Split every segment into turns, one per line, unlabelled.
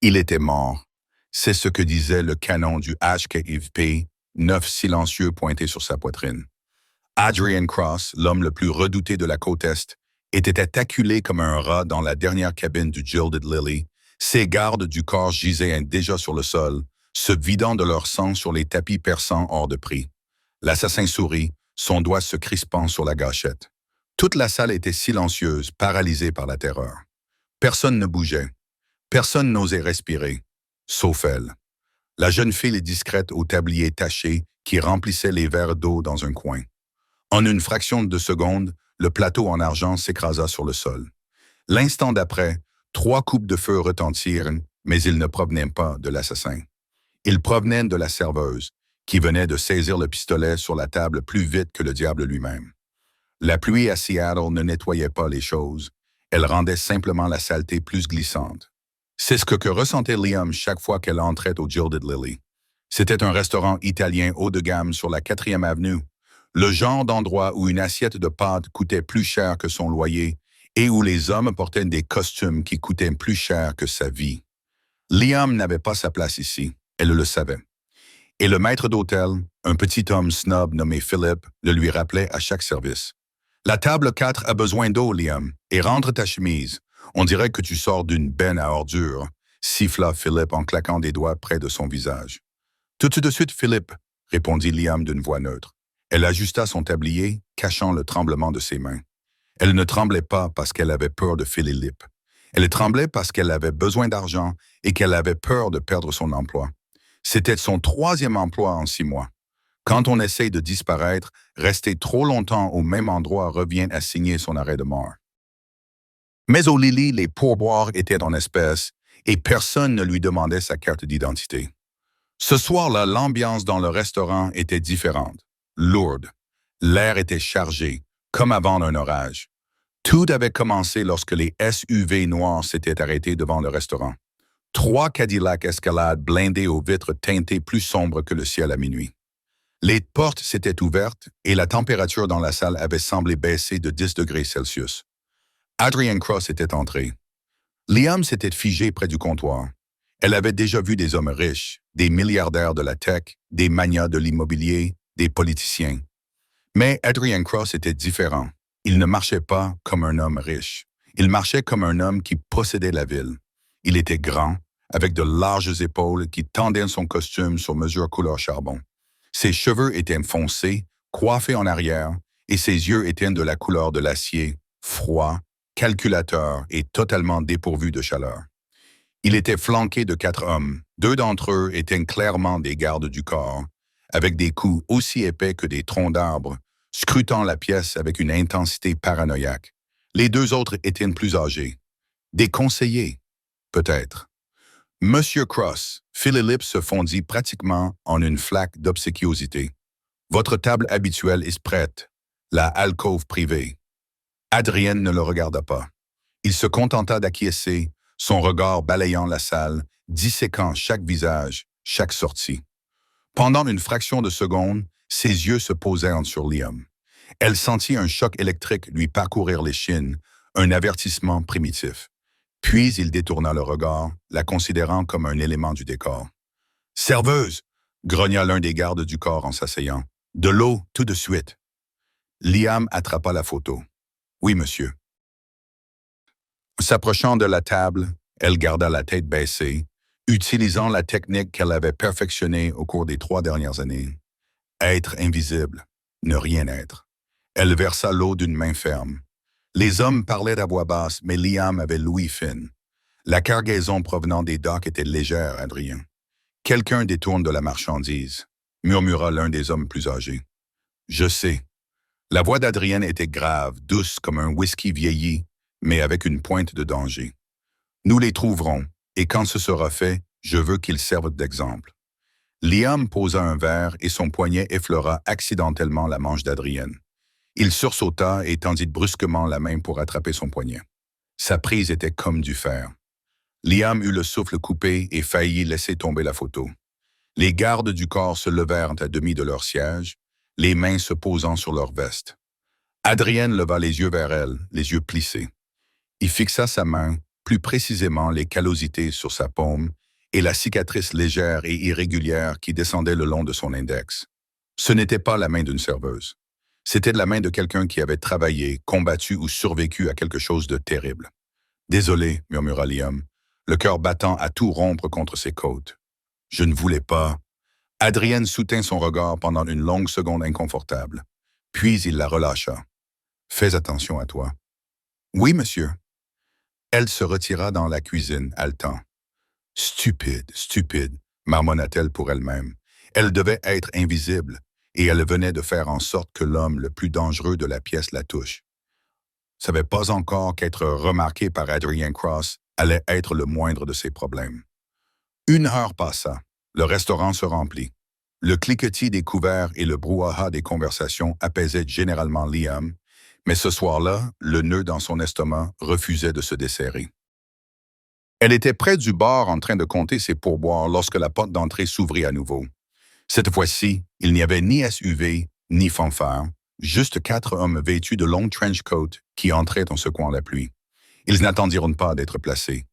Il était mort. C'est ce que disait le canon du HKIVP, 9 silencieux pointés sur sa poitrine. Adrian Cross, l'homme le plus redouté de la côte Est, était acculé comme un rat dans la dernière cabine du Gilded Lily. Ses gardes du corps gisaient déjà sur le sol, se vidant de leur sang sur les tapis perçants hors de prix. L'assassin sourit, son doigt se crispant sur la gâchette. Toute la salle était silencieuse, paralysée par la terreur. Personne ne bougeait. Personne n'osait respirer, sauf elle. La jeune fille discrète au tablier taché qui remplissait les verres d'eau dans un coin. En une fraction de seconde, le plateau en argent s'écrasa sur le sol. L'instant d'après, 3 coups de feu retentirent, mais ils ne provenaient pas de l'assassin. Ils provenaient de la serveuse, qui venait de saisir le pistolet sur la table plus vite que le diable lui-même. La pluie à Seattle ne nettoyait pas les choses, elle rendait simplement la saleté plus glissante. C'est ce que ressentait Liam chaque fois qu'elle entrait au Gilded Lily. C'était un restaurant italien haut de gamme sur la 4e avenue, le genre d'endroit où une assiette de pâtes coûtait plus cher que son loyer et où les hommes portaient des costumes qui coûtaient plus cher que sa vie. Liam n'avait pas sa place ici, elle le savait. Et le maître d'hôtel, un petit homme snob nommé Philip, le lui rappelait à chaque service. « La table 4 a besoin d'eau, Liam, et rentre ta chemise. On dirait que tu sors d'une benne à ordures, » siffla Philip en claquant des doigts près de son visage. « Tout de suite, Philip, » répondit Liam d'une voix neutre. Elle ajusta son tablier, cachant le tremblement de ses mains. Elle ne tremblait pas parce qu'elle avait peur de Philippe. Elle tremblait parce qu'elle avait besoin d'argent et qu'elle avait peur de perdre son emploi. C'était son 3e emploi en 6 mois. Quand on essaye de disparaître, rester trop longtemps au même endroit revient à signer son arrêt de mort. Mais au Lily, les pourboires étaient en espèces et personne ne lui demandait sa carte d'identité. Ce soir-là, l'ambiance dans le restaurant était différente, lourde. L'air était chargé, comme avant un orage. Tout avait commencé lorsque les SUV noirs s'étaient arrêtés devant le restaurant. 3 Cadillac Escalade blindés aux vitres teintées plus sombres que le ciel à minuit. Les portes s'étaient ouvertes et la température dans la salle avait semblé baisser de 10 degrés Celsius. Adrian Cross était entré. Liam s'était figé près du comptoir. Elle avait déjà vu des hommes riches, des milliardaires de la tech, des magnats de l'immobilier, des politiciens. Mais Adrian Cross était différent. Il ne marchait pas comme un homme riche. Il marchait comme un homme qui possédait la ville. Il était grand, avec de larges épaules qui tendaient son costume sur mesure couleur charbon. Ses cheveux étaient foncés, coiffés en arrière, et ses yeux étaient de la couleur de l'acier, froid, calculateur et totalement dépourvu de chaleur. Il était flanqué de 4 hommes. 2 d'entre eux étaient clairement des gardes du corps, avec des coups aussi épais que des troncs d'arbres, scrutant la pièce avec une intensité paranoïaque. Les 2 autres étaient plus âgés. Des conseillers, peut-être. Monsieur Cross, Philippe se fondit pratiquement en une flaque d'obséquiosité. Votre table habituelle est prête, la alcôve privée. Adrien ne le regarda pas. Il se contenta d'acquiescer, son regard balayant la salle, disséquant chaque visage, chaque sortie. Pendant une fraction de seconde, ses yeux se posèrent sur Liam. Elle sentit un choc électrique lui parcourir l'échine, un avertissement primitif. Puis il détourna le regard, la considérant comme un élément du décor. « Serveuse !» grogna l'un des gardes du corps en s'asseyant. « De l'eau, tout de suite. » Liam attrapa la photo. « Oui, monsieur. » S'approchant de la table, elle garda la tête baissée, utilisant la technique qu'elle avait perfectionnée au cours des 3 dernières années. Être invisible, ne rien être. Elle versa l'eau d'une main ferme. Les hommes parlaient à voix basse, mais Liam avait l'ouïe fine. La cargaison provenant des docks était légère, Adrien. Quelqu'un détourne de la marchandise, murmura l'un des hommes plus âgés. Je sais. La voix d'Adrienne était grave, douce comme un whisky vieilli, mais avec une pointe de danger. Nous les trouverons, et quand ce sera fait, je veux qu'ils servent d'exemple. Liam posa un verre et son poignet effleura accidentellement la manche d'Adrienne. Il sursauta et tendit brusquement la main pour attraper son poignet. Sa prise était comme du fer. Liam eut le souffle coupé et faillit laisser tomber la photo. Les gardes du corps se levèrent à demi de leur siège, les mains se posant sur leur veste. Adrienne leva les yeux vers elle, les yeux plissés. Il fixa sa main, plus précisément les callosités sur sa paume et la cicatrice légère et irrégulière qui descendait le long de son index. Ce n'était pas la main d'une serveuse. C'était la main de quelqu'un qui avait travaillé, combattu ou survécu à quelque chose de terrible. « Désolé, » murmura Liam, le cœur battant à tout rompre contre ses côtes. « Je ne voulais pas. » Adrienne soutint son regard pendant une longue seconde inconfortable. Puis il la relâcha. « Fais attention à toi. »« Oui, monsieur. » Elle se retira dans la cuisine, haletant. « Stupide, stupide, » marmonna-t-elle pour elle-même. Elle devait être invisible, et elle venait de faire en sorte que l'homme le plus dangereux de la pièce la touche. Savait pas encore qu'être remarqué par Adrian Cross allait être le moindre de ses problèmes. 1 heure passa. Le restaurant se remplit. Le cliquetis des couverts et le brouhaha des conversations apaisaient généralement Liam, mais ce soir-là, le nœud dans son estomac refusait de se desserrer. Elle était près du bar en train de compter ses pourboires lorsque la porte d'entrée s'ouvrit à nouveau. Cette fois-ci, il n'y avait ni SUV, ni fanfare, juste 4 hommes vêtus de longs trench coats qui entraient en secouant la pluie. Ils n'attendirent pas d'être placés.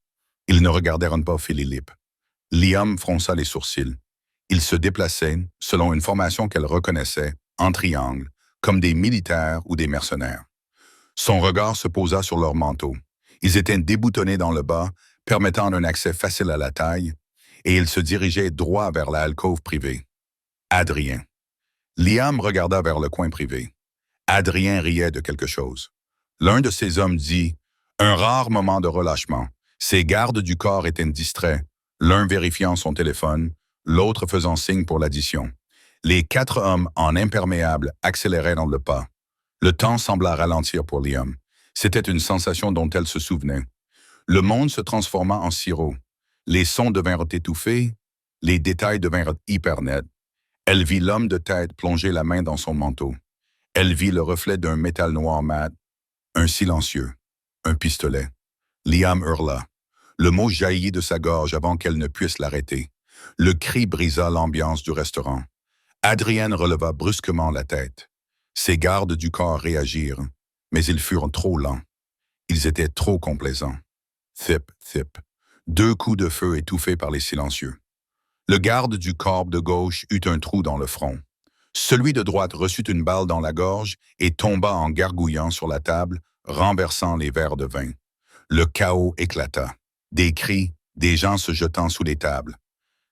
Ils ne regardèrent pas Philippe. Liam fronça les sourcils. Ils se déplaçaient, selon une formation qu'elle reconnaissait, en triangle, comme des militaires ou des mercenaires. Son regard se posa sur leurs manteaux. Ils étaient déboutonnés dans le bas, permettant un accès facile à la taille, et ils se dirigeaient droit vers la alcôve privée. Adrien. Liam regarda vers le coin privé. Adrien riait de quelque chose. L'un de ses hommes dit « Un rare moment de relâchement. Ses gardes du corps étaient distraits, l'un vérifiant son téléphone, l'autre faisant signe pour l'addition. Les 4 hommes en imperméable accéléraient dans le pas. Le temps sembla ralentir pour Liam. C'était une sensation dont elle se souvenait. Le monde se transforma en sirop. Les sons devinrent étouffés, les détails devinrent hyper nets. Elle vit l'homme de tête plonger la main dans son manteau. Elle vit le reflet d'un métal noir mat, un silencieux, un pistolet. Liam hurla. Le mot jaillit de sa gorge avant qu'elle ne puisse l'arrêter. Le cri brisa l'ambiance du restaurant. Adrienne releva brusquement la tête. Ses gardes du corps réagirent, mais ils furent trop lents. Ils étaient trop complaisants. Thip, thip. 2 coups de feu étouffés par les silencieux. Le garde du corps de gauche eut un trou dans le front. Celui de droite reçut une balle dans la gorge et tomba en gargouillant sur la table, renversant les verres de vin. Le chaos éclata. Des cris, des gens se jetant sous les tables.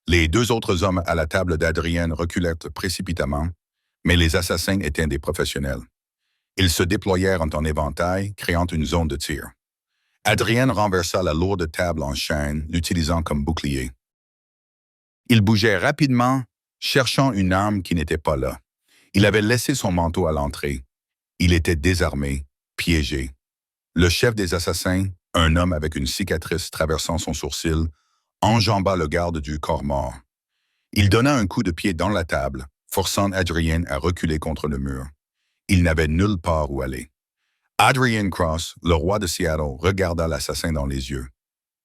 Les 2 autres hommes à la table d'Adrienne reculèrent précipitamment, mais les assassins étaient des professionnels. Ils se déployèrent en éventail, créant une zone de tir. Adrienne renversa la lourde table en chêne, l'utilisant comme bouclier. Il bougeait rapidement, cherchant une arme qui n'était pas là. Il avait laissé son manteau à l'entrée. Il était désarmé, piégé. Le chef des assassins, un homme avec une cicatrice traversant son sourcil, enjamba le garde du corps mort. Il donna un coup de pied dans la table, forçant Adrian à reculer contre le mur. Il n'avait nulle part où aller. Adrian Cross, le roi de Seattle, regarda l'assassin dans les yeux.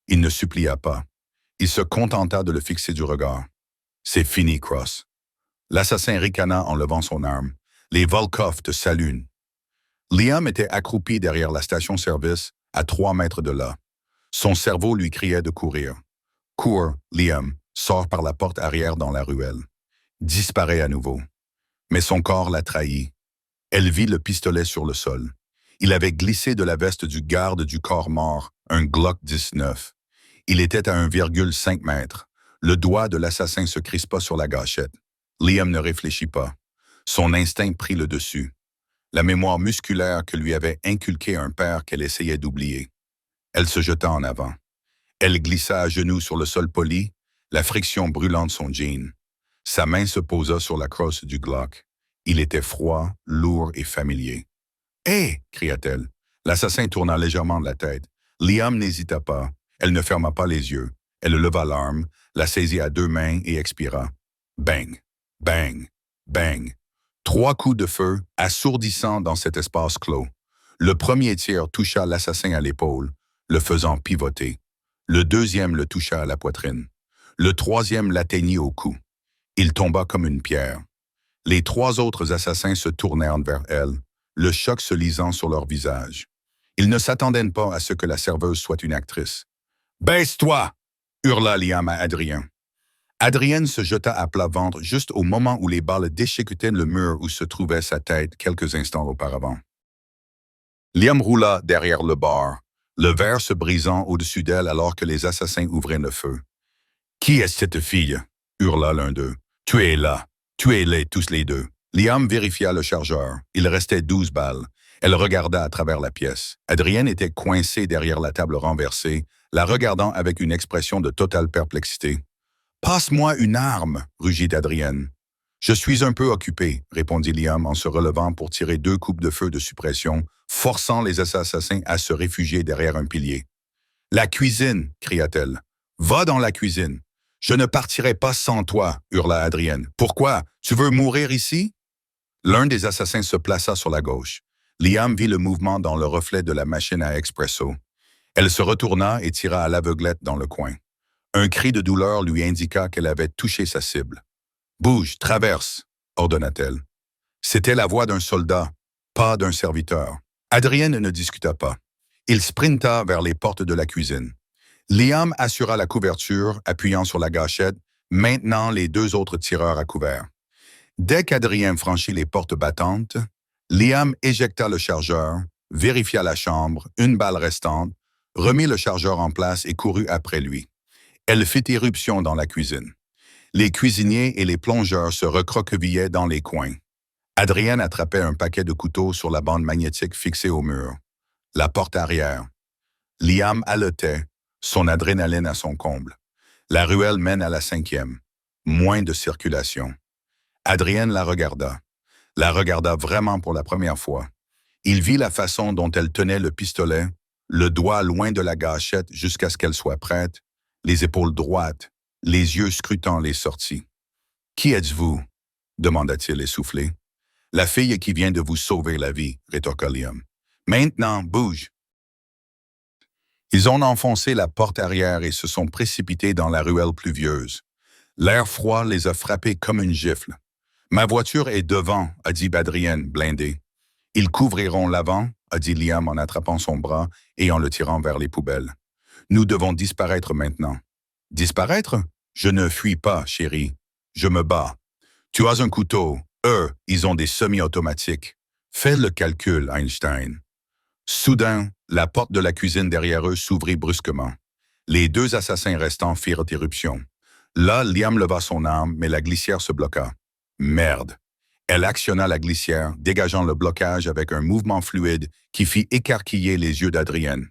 Il ne supplia pas. Il se contenta de le fixer du regard. « C'est fini, Cross. » L'assassin ricana en levant son arme. Les Volkov te saluent. Liam était accroupi derrière la station-service, à 3 mètres de là. Son cerveau lui criait de courir. « Cours, Liam, sort par la porte arrière dans la ruelle. » Disparaît à nouveau. Mais son corps la trahit. Elle vit le pistolet sur le sol. Il avait glissé de la veste du garde du corps mort, un Glock 19. Il était à 1,5 mètre. Le doigt de l'assassin se crispa sur la gâchette. Liam ne réfléchit pas. Son instinct prit le dessus. La mémoire musculaire que lui avait inculqué un père qu'elle essayait d'oublier. Elle se jeta en avant. Elle glissa à genoux sur le sol poli, la friction brûlant de son jean. Sa main se posa sur la crosse du Glock. Il était froid, lourd et familier. « Hé !» cria-t-elle. L'assassin tourna légèrement la tête. Liam n'hésita pas. Elle ne ferma pas les yeux. Elle leva l'arme, la saisit à 2 mains et expira. Bang, bang, bang. 3 coups de feu, assourdissants dans cet espace clos. Le premier tir toucha l'assassin à l'épaule, le faisant pivoter. Le deuxième le toucha à la poitrine. Le troisième l'atteignit au cou. Il tomba comme une pierre. Les 3 autres assassins se tournèrent vers elle, le choc se lisant sur leur visage. Ils ne s'attendaient pas à ce que la serveuse soit une actrice. « Baisse-toi » hurla Liam à Adrien. Adrien se jeta à plat ventre juste au moment où les balles déchiquetaient le mur où se trouvait sa tête quelques instants auparavant. Liam roula derrière le bar, le verre se brisant au-dessus d'elle alors que les assassins ouvraient le feu. « Qui est cette fille » hurla l'un d'eux. « Tuez-la, tuez-les tous les deux. » Liam vérifia le chargeur. Il restait 12 balles. Elle regarda à travers la pièce. Adrienne était coincée derrière la table renversée, la regardant avec une expression de totale perplexité. « Passe-moi une arme » rugit Adrienne. « Je suis un peu occupé » répondit Liam en se relevant pour tirer 2 coupes de feu de suppression, forçant les assassins à se réfugier derrière un pilier. « La cuisine » cria-t-elle. « Va dans la cuisine. »« Je ne partirai pas sans toi » hurla Adrienne. « Pourquoi? Tu veux mourir ici ?» L'un des assassins se plaça sur la gauche. Liam vit le mouvement dans le reflet de la machine à expresso. Elle se retourna et tira à l'aveuglette dans le coin. Un cri de douleur lui indiqua qu'elle avait touché sa cible. « Bouge, traverse » ordonna-t-elle. C'était la voix d'un soldat, pas d'un serviteur. Adrienne ne discuta pas. Il sprinta vers les portes de la cuisine. Liam assura la couverture, appuyant sur la gâchette, maintenant les 2 autres tireurs à couvert. Dès qu'Adrien franchit les portes battantes, Liam éjecta le chargeur, vérifia la chambre, une balle restante, remit le chargeur en place et courut après lui. Elle fit éruption dans la cuisine. Les cuisiniers et les plongeurs se recroquevillaient dans les coins. Adrien attrapait un paquet de couteaux sur la bande magnétique fixée au mur. La porte arrière. Liam haletait, son adrénaline à son comble. La ruelle mène à la 5e. Moins de circulation. Adrien la regarda vraiment pour la première fois. Il vit la façon dont elle tenait le pistolet, le doigt loin de la gâchette jusqu'à ce qu'elle soit prête, les épaules droites, les yeux scrutant les sorties. « Qui êtes-vous » demanda-t-il essoufflé. « La fille qui vient de vous sauver la vie » rétorqua Liam. « Maintenant, bouge » Ils ont enfoncé la porte arrière et se sont précipités dans la ruelle pluvieuse. L'air froid les a frappés comme une gifle. « Ma voiture est devant » a dit Adrien, blindé. « Ils couvriront l'avant » a dit Liam en attrapant son bras et en le tirant vers les poubelles. « Nous devons disparaître maintenant. » « Disparaître? Je ne fuis pas, chérie. Je me bats. Tu as un couteau. Eux, ils ont des semi-automatiques. Fais le calcul, Einstein. » Soudain, la porte de la cuisine derrière eux s'ouvrit brusquement. Les 2 assassins restants firent éruption. Là, Liam leva son arme, mais la glissière se bloqua. Merde. Elle actionna la glissière, dégageant le blocage avec un mouvement fluide qui fit écarquiller les yeux d'Adrienne.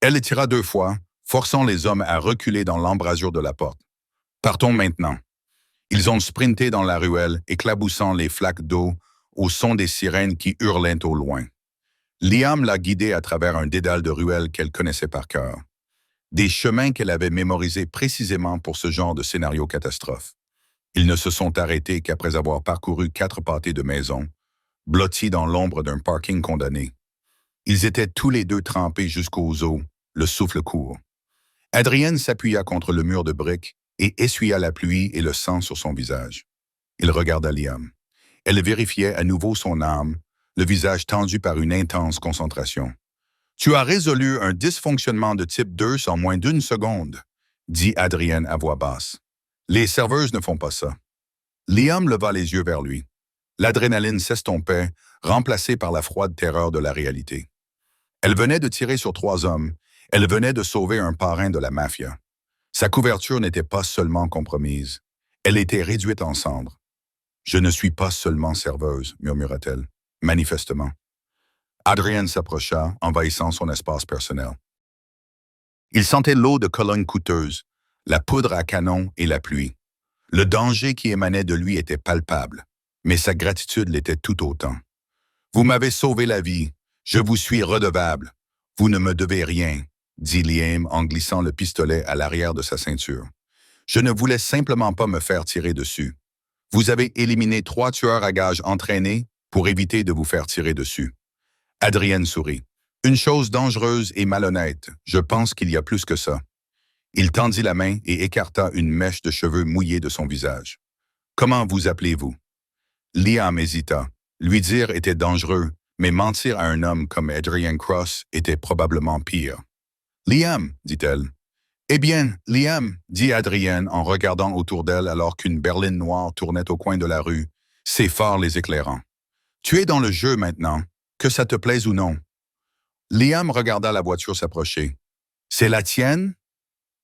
Elle les tira 2 fois, forçant les hommes à reculer dans l'embrasure de la porte. « Partons maintenant. » Ils ont sprinté dans la ruelle, éclaboussant les flaques d'eau au son des sirènes qui hurlaient au loin. Liam l'a guidée à travers un dédale de ruelles qu'elle connaissait par cœur. Des chemins qu'elle avait mémorisés précisément pour ce genre de scénario catastrophe. Ils ne se sont arrêtés qu'après avoir parcouru 4 pâtés de maisons, blottis dans l'ombre d'un parking condamné. Ils étaient tous les 2 trempés jusqu'aux os, le souffle court. Adrienne s'appuya contre le mur de briques et essuya la pluie et le sang sur son visage. Il regarda Liam. Elle vérifiait à nouveau son arme, le visage tendu par une intense concentration. « Tu as résolu un dysfonctionnement de type 2 en moins d'1 seconde, » dit Adrienne à voix basse. « Les serveuses ne font pas ça. » Liam leva les yeux vers lui. L'adrénaline s'estompait, remplacée par la froide terreur de la réalité. Elle venait de tirer sur 3 hommes. Elle venait de sauver un parrain de la mafia. Sa couverture n'était pas seulement compromise. Elle était réduite en cendres. « Je ne suis pas seulement serveuse » murmura-t-elle, manifestement. Adrien s'approcha, envahissant son espace personnel. Il sentait l'eau de Cologne coûteuse, la poudre à canon et la pluie. Le danger qui émanait de lui était palpable, mais sa gratitude l'était tout autant. « Vous m'avez sauvé la vie. Je vous suis redevable. Vous ne me devez rien, » dit Liam en glissant le pistolet à l'arrière de sa ceinture. « Je ne voulais simplement pas me faire tirer dessus. Vous avez éliminé 3 tueurs à gages entraînés pour éviter de vous faire tirer dessus. » Adrien sourit. « Une chose dangereuse et malhonnête. Je pense qu'il y a plus que ça. » Il tendit la main et écarta une mèche de cheveux mouillés de son visage. « Comment vous appelez-vous » Liam hésita. Lui dire était dangereux, mais mentir à un homme comme Adrian Cross était probablement pire. « Liam, dit-elle. « Eh bien, Liam, dit Adrienne en regardant autour d'elle alors qu'une berline noire tournait au coin de la rue, ses phares les éclairant. « Tu es dans le jeu maintenant, que ça te plaise ou non. » Liam regarda la voiture s'approcher. « C'est la tienne? »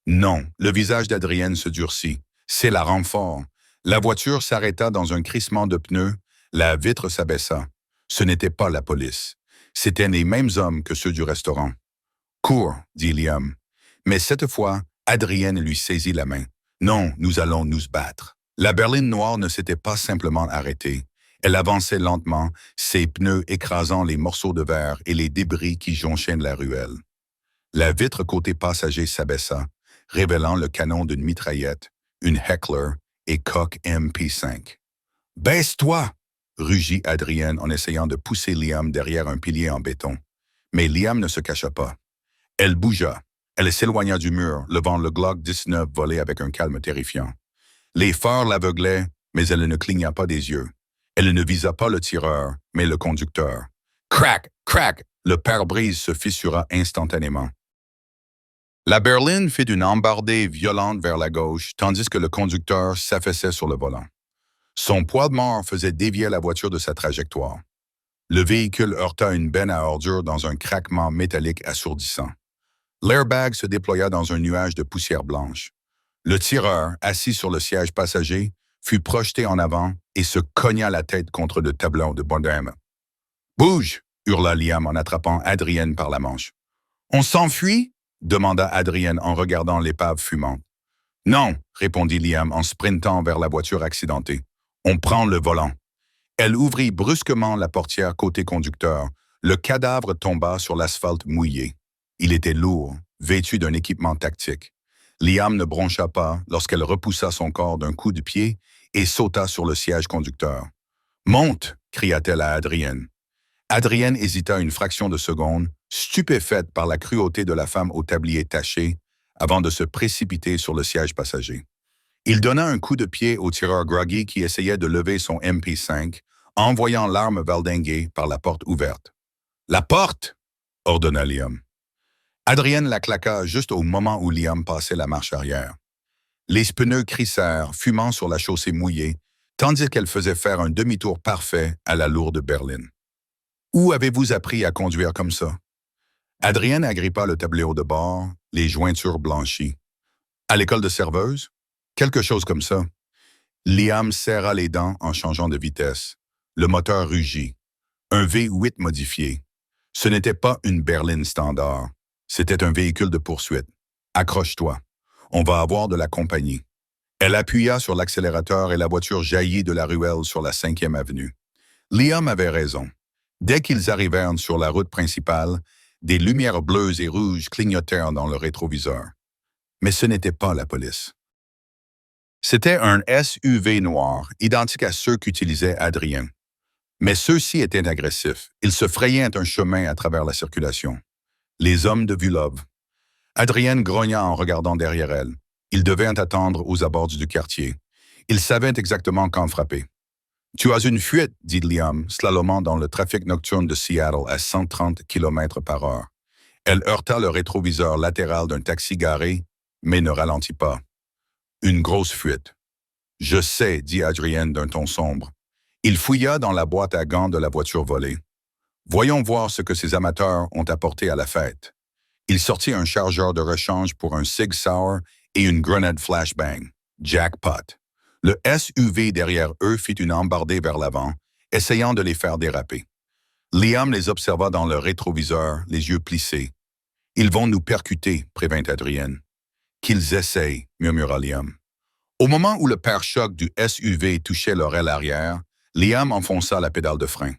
Non, le visage d'Adrienne se durcit. C'est la renfort. La voiture s'arrêta dans un crissement de pneus, la vitre s'abaissa. Ce n'était pas la police. C'étaient les mêmes hommes que ceux du restaurant. « Cours, dit Liam. Mais cette fois, Adrienne lui saisit la main. « Non, nous allons nous battre. » La berline noire ne s'était pas simplement arrêtée. Elle avançait lentement, ses pneus écrasant les morceaux de verre et les débris qui jonchaient la ruelle. La vitre côté passager s'abaissa, révélant le canon d'une mitraillette, une Heckler et coque MP5. « Baisse-toi !» rugit Adrienne en essayant de pousser Liam derrière un pilier en béton. Mais Liam ne se cacha pas. Elle bougea. Elle s'éloigna du mur, levant le Glock 19 volé avec un calme terrifiant. Les phares l'aveuglaient, mais elle ne cligna pas des yeux. Elle ne visa pas le tireur, mais le conducteur. Crac! Crac! Le pare-brise se fissura instantanément. La berline fit une embardée violente vers la gauche, tandis que le conducteur s'affaissait sur le volant. Son poids de mort faisait dévier la voiture de sa trajectoire. Le véhicule heurta une benne à ordures dans un craquement métallique assourdissant. L'airbag se déploya dans un nuage de poussière blanche. Le tireur, assis sur le siège passager, fut projeté en avant et se cogna la tête contre le tableau de bordème. « Bouge !» hurla Liam en attrapant Adrienne par la manche. « On s'enfuit ?» demanda Adrienne en regardant l'épave fumante. « Non !» répondit Liam en sprintant vers la voiture accidentée. « On prend le volant. » Elle ouvrit brusquement la portière côté conducteur. Le cadavre tomba sur l'asphalte mouillé. Il était lourd, vêtu d'un équipement tactique. Liam ne broncha pas lorsqu'elle repoussa son corps d'un coup de pied et sauta sur le siège conducteur. « Monte !» cria-t-elle à Adrienne. Adrienne hésita une fraction de seconde, stupéfaite par la cruauté de la femme au tablier taché, avant de se précipiter sur le siège passager. Il donna un coup de pied au tireur groggy qui essayait de lever son MP5, envoyant l'arme valdinguée par la porte ouverte. « La porte !» ordonna Liam. Adrienne la claqua juste au moment où Liam passait la marche arrière. Les pneus crissèrent, fumant sur la chaussée mouillée, tandis qu'elle faisait faire un demi-tour parfait à la lourde berline. « Où avez-vous appris à conduire comme ça? » Adrienne agrippa le tableau de bord, les jointures blanchies. « À l'école de serveuse? Quelque chose comme ça. » Liam serra les dents en changeant de vitesse. Le moteur rugit. Un V8 modifié. Ce n'était pas une berline standard. C'était un véhicule de poursuite. « Accroche-toi. On va avoir de la compagnie. » Elle appuya sur l'accélérateur et la voiture jaillit de la ruelle sur la 5e avenue. Liam avait raison. Dès qu'ils arrivèrent sur la route principale, des lumières bleues et rouges clignotèrent dans le rétroviseur. Mais ce n'était pas la police. C'était un SUV noir, identique à ceux qu'utilisait Adrien. Mais ceux-ci étaient agressifs. Ils se frayaient un chemin à travers la circulation. Les hommes de Vulov. Adrienne grogna en regardant derrière elle. Ils devaient attendre aux abords du quartier. Ils savaient exactement quand frapper. « Tu as une fuite, dit Liam, slalomant dans le trafic nocturne de Seattle à 130 km/h. Elle heurta le rétroviseur latéral d'un taxi garé, mais ne ralentit pas. « Une grosse fuite. »« Je sais, dit Adrienne d'un ton sombre. Il fouilla dans la boîte à gants de la voiture volée. Voyons voir ce que ces amateurs ont apporté à la fête. Il sortit un chargeur de rechange pour un Sig Sauer et une grenade flashbang. Jackpot. Le SUV derrière eux fit une embardée vers l'avant, essayant de les faire déraper. Liam les observa dans le rétroviseur, les yeux plissés. « Ils vont nous percuter, » prévint Adrienne. « Qu'ils essayent, » murmura Liam. Au moment où le pare-choc du SUV touchait l'oreille arrière, Liam enfonça la pédale de frein.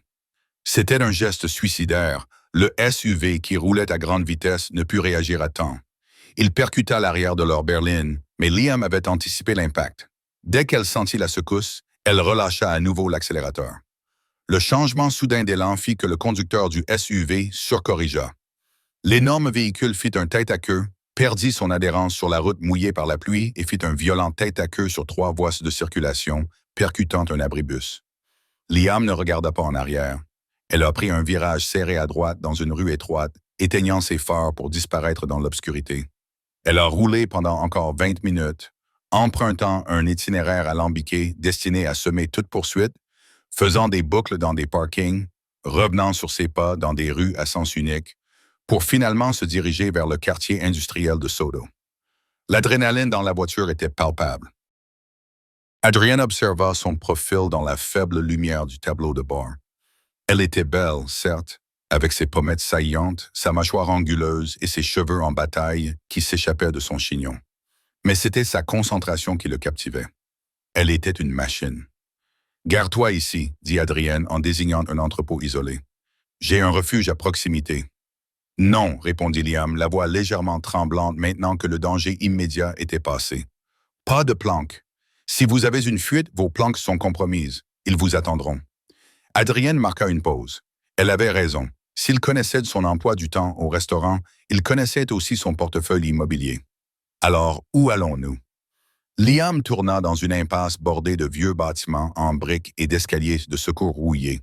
C'était un geste suicidaire. Le SUV qui roulait à grande vitesse ne put réagir à temps. Il percuta l'arrière de leur berline, mais Liam avait anticipé l'impact. Dès qu'elle sentit la secousse, elle relâcha à nouveau l'accélérateur. Le changement soudain d'élan fit que le conducteur du SUV surcorrigea. L'énorme véhicule fit un tête-à-queue, perdit son adhérence sur la route mouillée par la pluie et fit un violent tête-à-queue sur 3 voies de circulation, percutant un abribus. Liam ne regarda pas en arrière. Elle a pris un virage serré à droite dans une rue étroite, éteignant ses phares pour disparaître dans l'obscurité. Elle a roulé pendant encore 20 minutes, empruntant un itinéraire alambiqué destiné à semer toute poursuite, faisant des boucles dans des parkings, revenant sur ses pas dans des rues à sens unique, pour finalement se diriger vers le quartier industriel de Sodo. L'adrénaline dans la voiture était palpable. Adrienne observa son profil dans la faible lumière du tableau de bord. Elle était belle, certes, avec ses pommettes saillantes, sa mâchoire anguleuse et ses cheveux en bataille qui s'échappaient de son chignon. Mais c'était sa concentration qui le captivait. Elle était une machine. « Gare-toi ici », dit Adrienne en désignant un entrepôt isolé. « J'ai un refuge à proximité. » « Non », répondit Liam, la voix légèrement tremblante maintenant que le danger immédiat était passé. « Pas de planques. Si vous avez une fuite, vos planques sont compromises. Ils vous attendront. » Adrienne marqua une pause. Elle avait raison. S'il connaissait son emploi du temps au restaurant, il connaissait aussi son portefeuille immobilier. Alors, où allons-nous? Liam tourna dans une impasse bordée de vieux bâtiments en briques et d'escaliers de secours rouillés.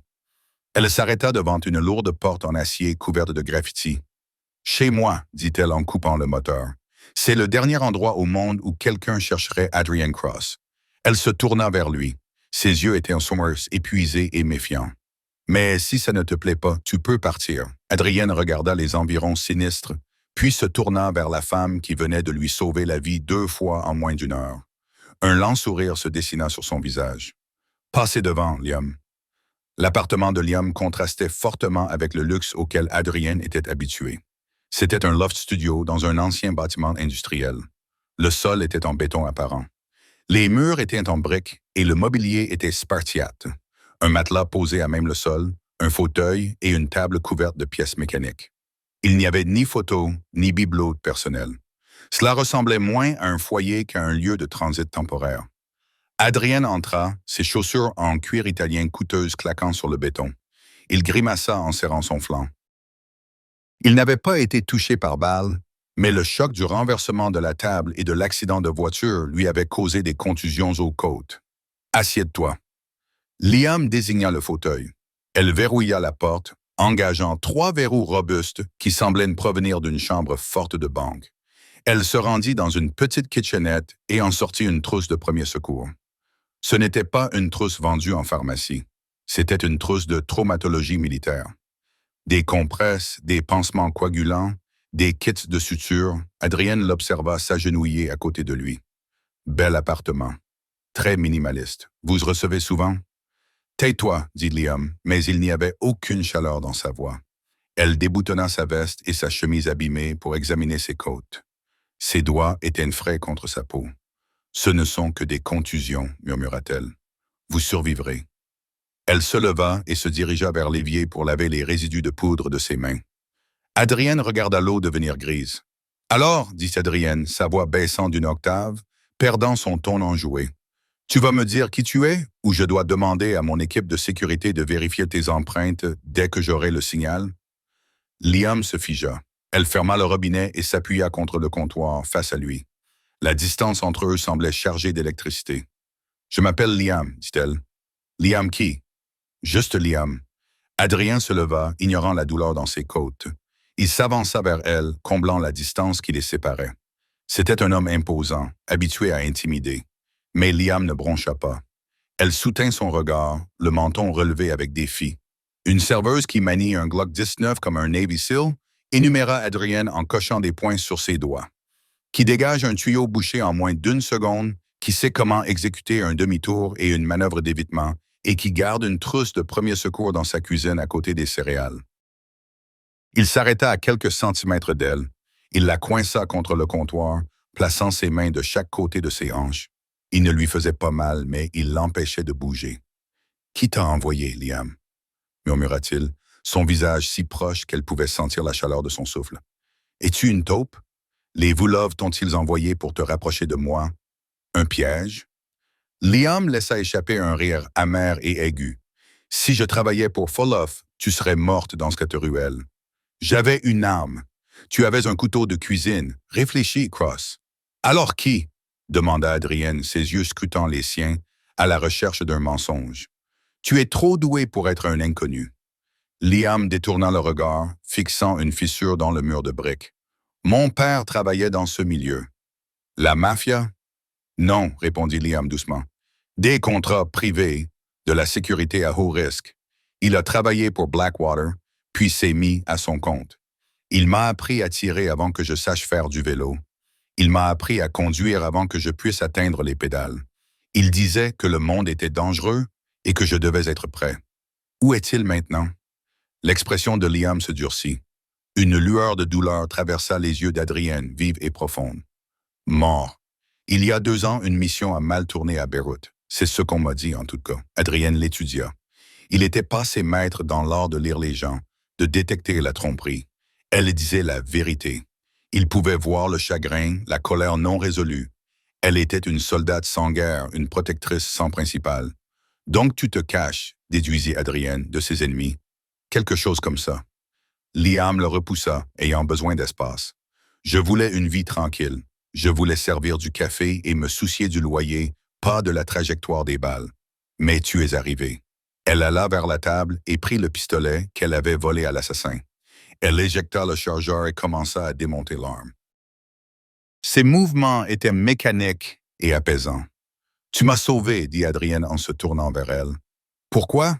Elle s'arrêta devant une lourde porte en acier couverte de graffitis. « Chez moi », dit-elle en coupant le moteur. « C'est le dernier endroit au monde où quelqu'un chercherait Adrienne Cross. » Elle se tourna vers lui. Ses yeux étaient en sombre, épuisés et méfiants. « Mais si ça ne te plaît pas, tu peux partir. » Adrienne regarda les environs sinistres, puis se tourna vers la femme qui venait de lui sauver la vie 2 fois en moins d'1 heure. Un lent sourire se dessina sur son visage. « Passez devant, Liam. » L'appartement de Liam contrastait fortement avec le luxe auquel Adrienne était habituée. C'était un loft studio dans un ancien bâtiment industriel. Le sol était en béton apparent. Les murs étaient en briques et le mobilier était spartiate. Un matelas posé à même le sol, un fauteuil et une table couverte de pièces mécaniques. Il n'y avait ni photo, ni bibelot personnel. Cela ressemblait moins à un foyer qu'à un lieu de transit temporaire. Adrienne entra, ses chaussures en cuir italien coûteuses claquant sur le béton. Il grimaça en serrant son flanc. Il n'avait pas été touché par balle, mais le choc du renversement de la table et de l'accident de voiture lui avait causé des contusions aux côtes. « Assieds-toi. » Liam désigna le fauteuil. Elle verrouilla la porte, engageant 3 verrous robustes qui semblaient provenir d'une chambre forte de banque. Elle se rendit dans une petite kitchenette et en sortit une trousse de premier secours. Ce n'était pas une trousse vendue en pharmacie. C'était une trousse de traumatologie militaire. Des compresses, des pansements coagulants, des kits de suture. Adrienne l'observa s'agenouiller à côté de lui. Bel appartement. Très minimaliste. Vous recevez souvent? Tais-toi, dit Liam, mais il n'y avait aucune chaleur dans sa voix. Elle déboutonna sa veste et sa chemise abîmée pour examiner ses côtes. Ses doigts étaient frais contre sa peau. Ce ne sont que des contusions, murmura-t-elle. Vous survivrez. Elle se leva et se dirigea vers l'évier pour laver les résidus de poudre de ses mains. Adrienne regarda l'eau devenir grise. Alors, dit Adrienne, sa voix baissant d'une octave, perdant son ton enjoué. Tu vas me dire qui tu es, ou je dois demander à mon équipe de sécurité de vérifier tes empreintes dès que j'aurai le signal? Liam se figea. Elle ferma le robinet et s'appuya contre le comptoir face à lui. La distance entre eux semblait chargée d'électricité. « Je m'appelle Liam, dit-elle. »« Liam qui? »« Juste Liam. » Adrien se leva, ignorant la douleur dans ses côtes. Il s'avança vers elle, comblant la distance qui les séparait. C'était un homme imposant, habitué à intimider. Mais Liam ne broncha pas. Elle soutint son regard, le menton relevé avec défi. Une serveuse qui manie un Glock 19 comme un Navy SEAL énuméra Adrienne en cochant des points sur ses doigts. Qui dégage un tuyau bouché en moins d'1 seconde, qui sait comment exécuter un demi-tour et une manœuvre d'évitement, et qui garde une trousse de premier secours dans sa cuisine à côté des céréales. Il s'arrêta à quelques centimètres d'elle. Il la coinça contre le comptoir, plaçant ses mains de chaque côté de ses hanches. Il ne lui faisait pas mal, mais il l'empêchait de bouger. « Qui t'a envoyé, Liam? » murmura-t-il, son visage si proche qu'elle pouvait sentir la chaleur de son souffle. « Es-tu une taupe? Les Voulov t'ont-ils envoyé pour te rapprocher de moi? Un piège? » Liam laissa échapper un rire amer et aigu. « Si je travaillais pour Volov, tu serais morte dans cette ruelle. J'avais une arme. Tu avais un couteau de cuisine. Réfléchis, Cross. »« Alors qui? » demanda Adrienne, ses yeux scrutant les siens, à la recherche d'un mensonge. « Tu es trop doué pour être un inconnu. » Liam détourna le regard, fixant une fissure dans le mur de briques. Mon père travaillait dans ce milieu. La mafia? Non, répondit Liam doucement. Des contrats privés, de la sécurité à haut risque. Il a travaillé pour Blackwater, puis s'est mis à son compte. Il m'a appris à tirer avant que je sache faire du vélo. Il m'a appris à conduire avant que je puisse atteindre les pédales. Il disait que le monde était dangereux et que je devais être prêt. Où est-il maintenant? L'expression de Liam se durcit. Une lueur de douleur traversa les yeux d'Adrienne, vive et profonde. Mort. Il y a 2 ans, une mission a mal tourné à Beyrouth. C'est ce qu'on m'a dit, en tout cas. Adrienne l'étudia. Il était passé maître dans l'art de lire les gens, de détecter la tromperie. Elle disait la vérité. Il pouvait voir le chagrin, la colère non résolue. Elle était une soldate sans guerre, une protectrice sans principal. Donc tu te caches, déduisit Adrienne, de ses ennemis. Quelque chose comme ça. Liam le repoussa, ayant besoin d'espace. Je voulais une vie tranquille. Je voulais servir du café et me soucier du loyer, pas de la trajectoire des balles. Mais tu es arrivé. Elle alla vers la table et prit le pistolet qu'elle avait volé à l'assassin. Elle éjecta le chargeur et commença à démonter l'arme. Ses mouvements étaient mécaniques et apaisants. « Tu m'as sauvé, dit Adrienne en se tournant vers elle. « Pourquoi? »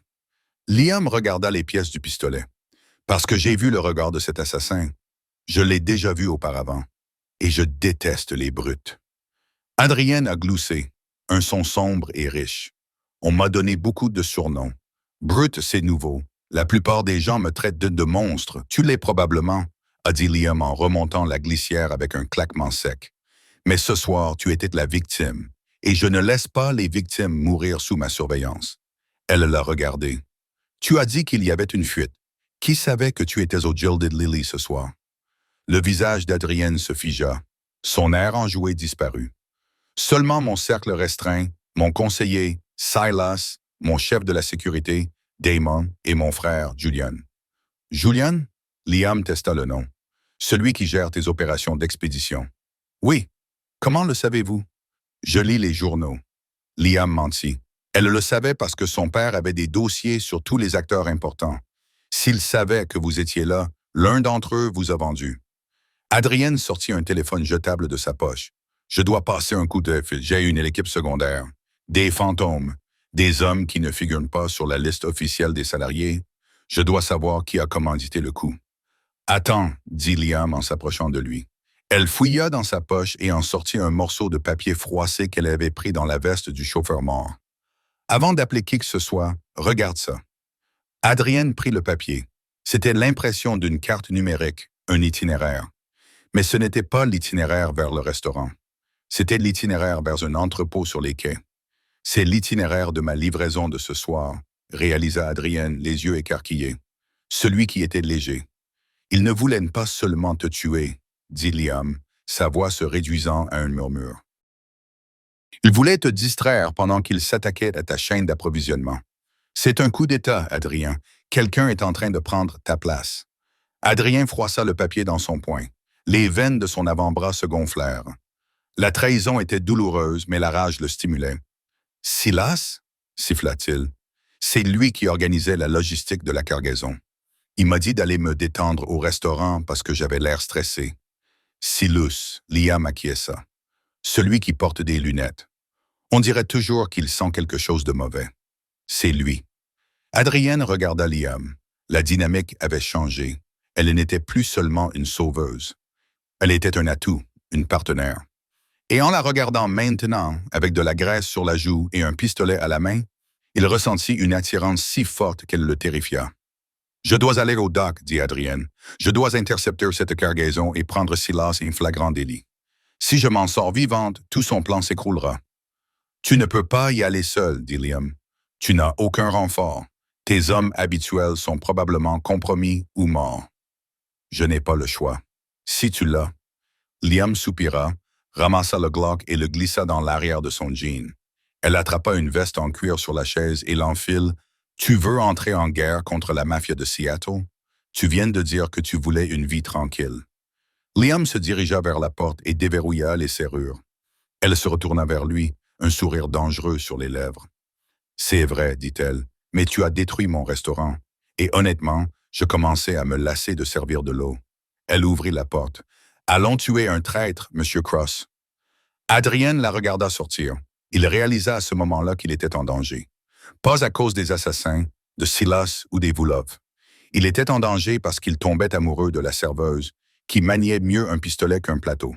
Liam regarda les pièces du pistolet. « Parce que j'ai vu le regard de cet assassin. Je l'ai déjà vu auparavant. Et je déteste les brutes. » Adrienne a gloussé, un son sombre et riche. On m'a donné beaucoup de surnoms. Brute, c'est nouveau. La plupart des gens me traitent de monstre. Tu l'es probablement, a dit Liam en remontant la glissière avec un claquement sec. Mais ce soir, tu étais la victime, et je ne laisse pas les victimes mourir sous ma surveillance. Elle l'a regardé. Tu as dit qu'il y avait une fuite. Qui savait que tu étais au Gilded Lily ce soir? Le visage d'Adrienne se figea. Son air enjoué disparut. Seulement mon cercle restreint, mon conseiller, Silas, mon chef de la sécurité, Damon, et mon frère, Julian. Julian? Liam testa le nom. Celui qui gère tes opérations d'expédition. Oui. Comment le savez-vous? Je lis les journaux. Liam mentit. Elle le savait parce que son père avait des dossiers sur tous les acteurs importants. S'il savait que vous étiez là, l'un d'entre eux vous a vendu. Adrienne sortit un téléphone jetable de sa poche. Je dois passer un coup de fil. J'ai une équipe secondaire. Des fantômes. Des hommes qui ne figurent pas sur la liste officielle des salariés. Je dois savoir qui a commandité le coup. Attends, dit Liam en s'approchant de lui. Elle fouilla dans sa poche et en sortit un morceau de papier froissé qu'elle avait pris dans la veste du chauffeur mort. Avant d'appeler qui que ce soit, regarde ça. Adrienne prit le papier. C'était l'impression d'une carte numérique, un itinéraire. Mais ce n'était pas l'itinéraire vers le restaurant. C'était l'itinéraire vers un entrepôt sur les quais. C'est l'itinéraire de ma livraison de ce soir, réalisa Adrienne, les yeux écarquillés. Celui qui était léger. Il ne voulait pas seulement te tuer, dit Liam, sa voix se réduisant à un murmure. Il voulait te distraire pendant qu'il s'attaquait à ta chaîne d'approvisionnement. C'est un coup d'État, Adrien. Quelqu'un est en train de prendre ta place. Adrien froissa le papier dans son poing. Les veines de son avant-bras se gonflèrent. La trahison était douloureuse, mais la rage le stimulait. « Silas » siffla-t-il. C'est lui qui organisait la logistique de la cargaison. Il m'a dit d'aller me détendre au restaurant parce que j'avais l'air stressé. Silus, Liam acquiesça. Celui qui porte des lunettes. On dirait toujours qu'il sent quelque chose de mauvais. C'est lui. Adrienne regarda Liam. La dynamique avait changé. Elle n'était plus seulement une sauveuse. Elle était un atout, une partenaire. Et en la regardant maintenant, avec de la graisse sur la joue et un pistolet à la main, il ressentit une attirance si forte qu'elle le terrifia. « Je dois aller au dock, dit Adrienne. Je dois intercepter cette cargaison et prendre Silas en flagrant délit. Si je m'en sors vivante, tout son plan s'écroulera. »« Tu ne peux pas y aller seul, dit Liam. Tu n'as aucun renfort. Tes hommes habituels sont probablement compromis ou morts. Je n'ai pas le choix. Si tu l'as. » Liam soupira, ramassa le Glock et le glissa dans l'arrière de son jean. Elle attrapa une veste en cuir sur la chaise et l'enfile. « Tu veux entrer en guerre contre la mafia de Seattle? Tu viens de dire que tu voulais une vie tranquille. » Liam se dirigea vers la porte et déverrouilla les serrures. Elle se retourna vers lui, un sourire dangereux sur les lèvres. « C'est vrai, dit-elle, mais tu as détruit mon restaurant. Et honnêtement, je commençais à me lasser de servir de l'eau. Elle ouvrit la porte. « Allons tuer un traître, Monsieur Cross. » Adrienne la regarda sortir. Il réalisa à ce moment-là qu'il était en danger. Pas à cause des assassins, de Silas ou des Vulov. Il était en danger parce qu'il tombait amoureux de la serveuse, qui maniait mieux un pistolet qu'un plateau.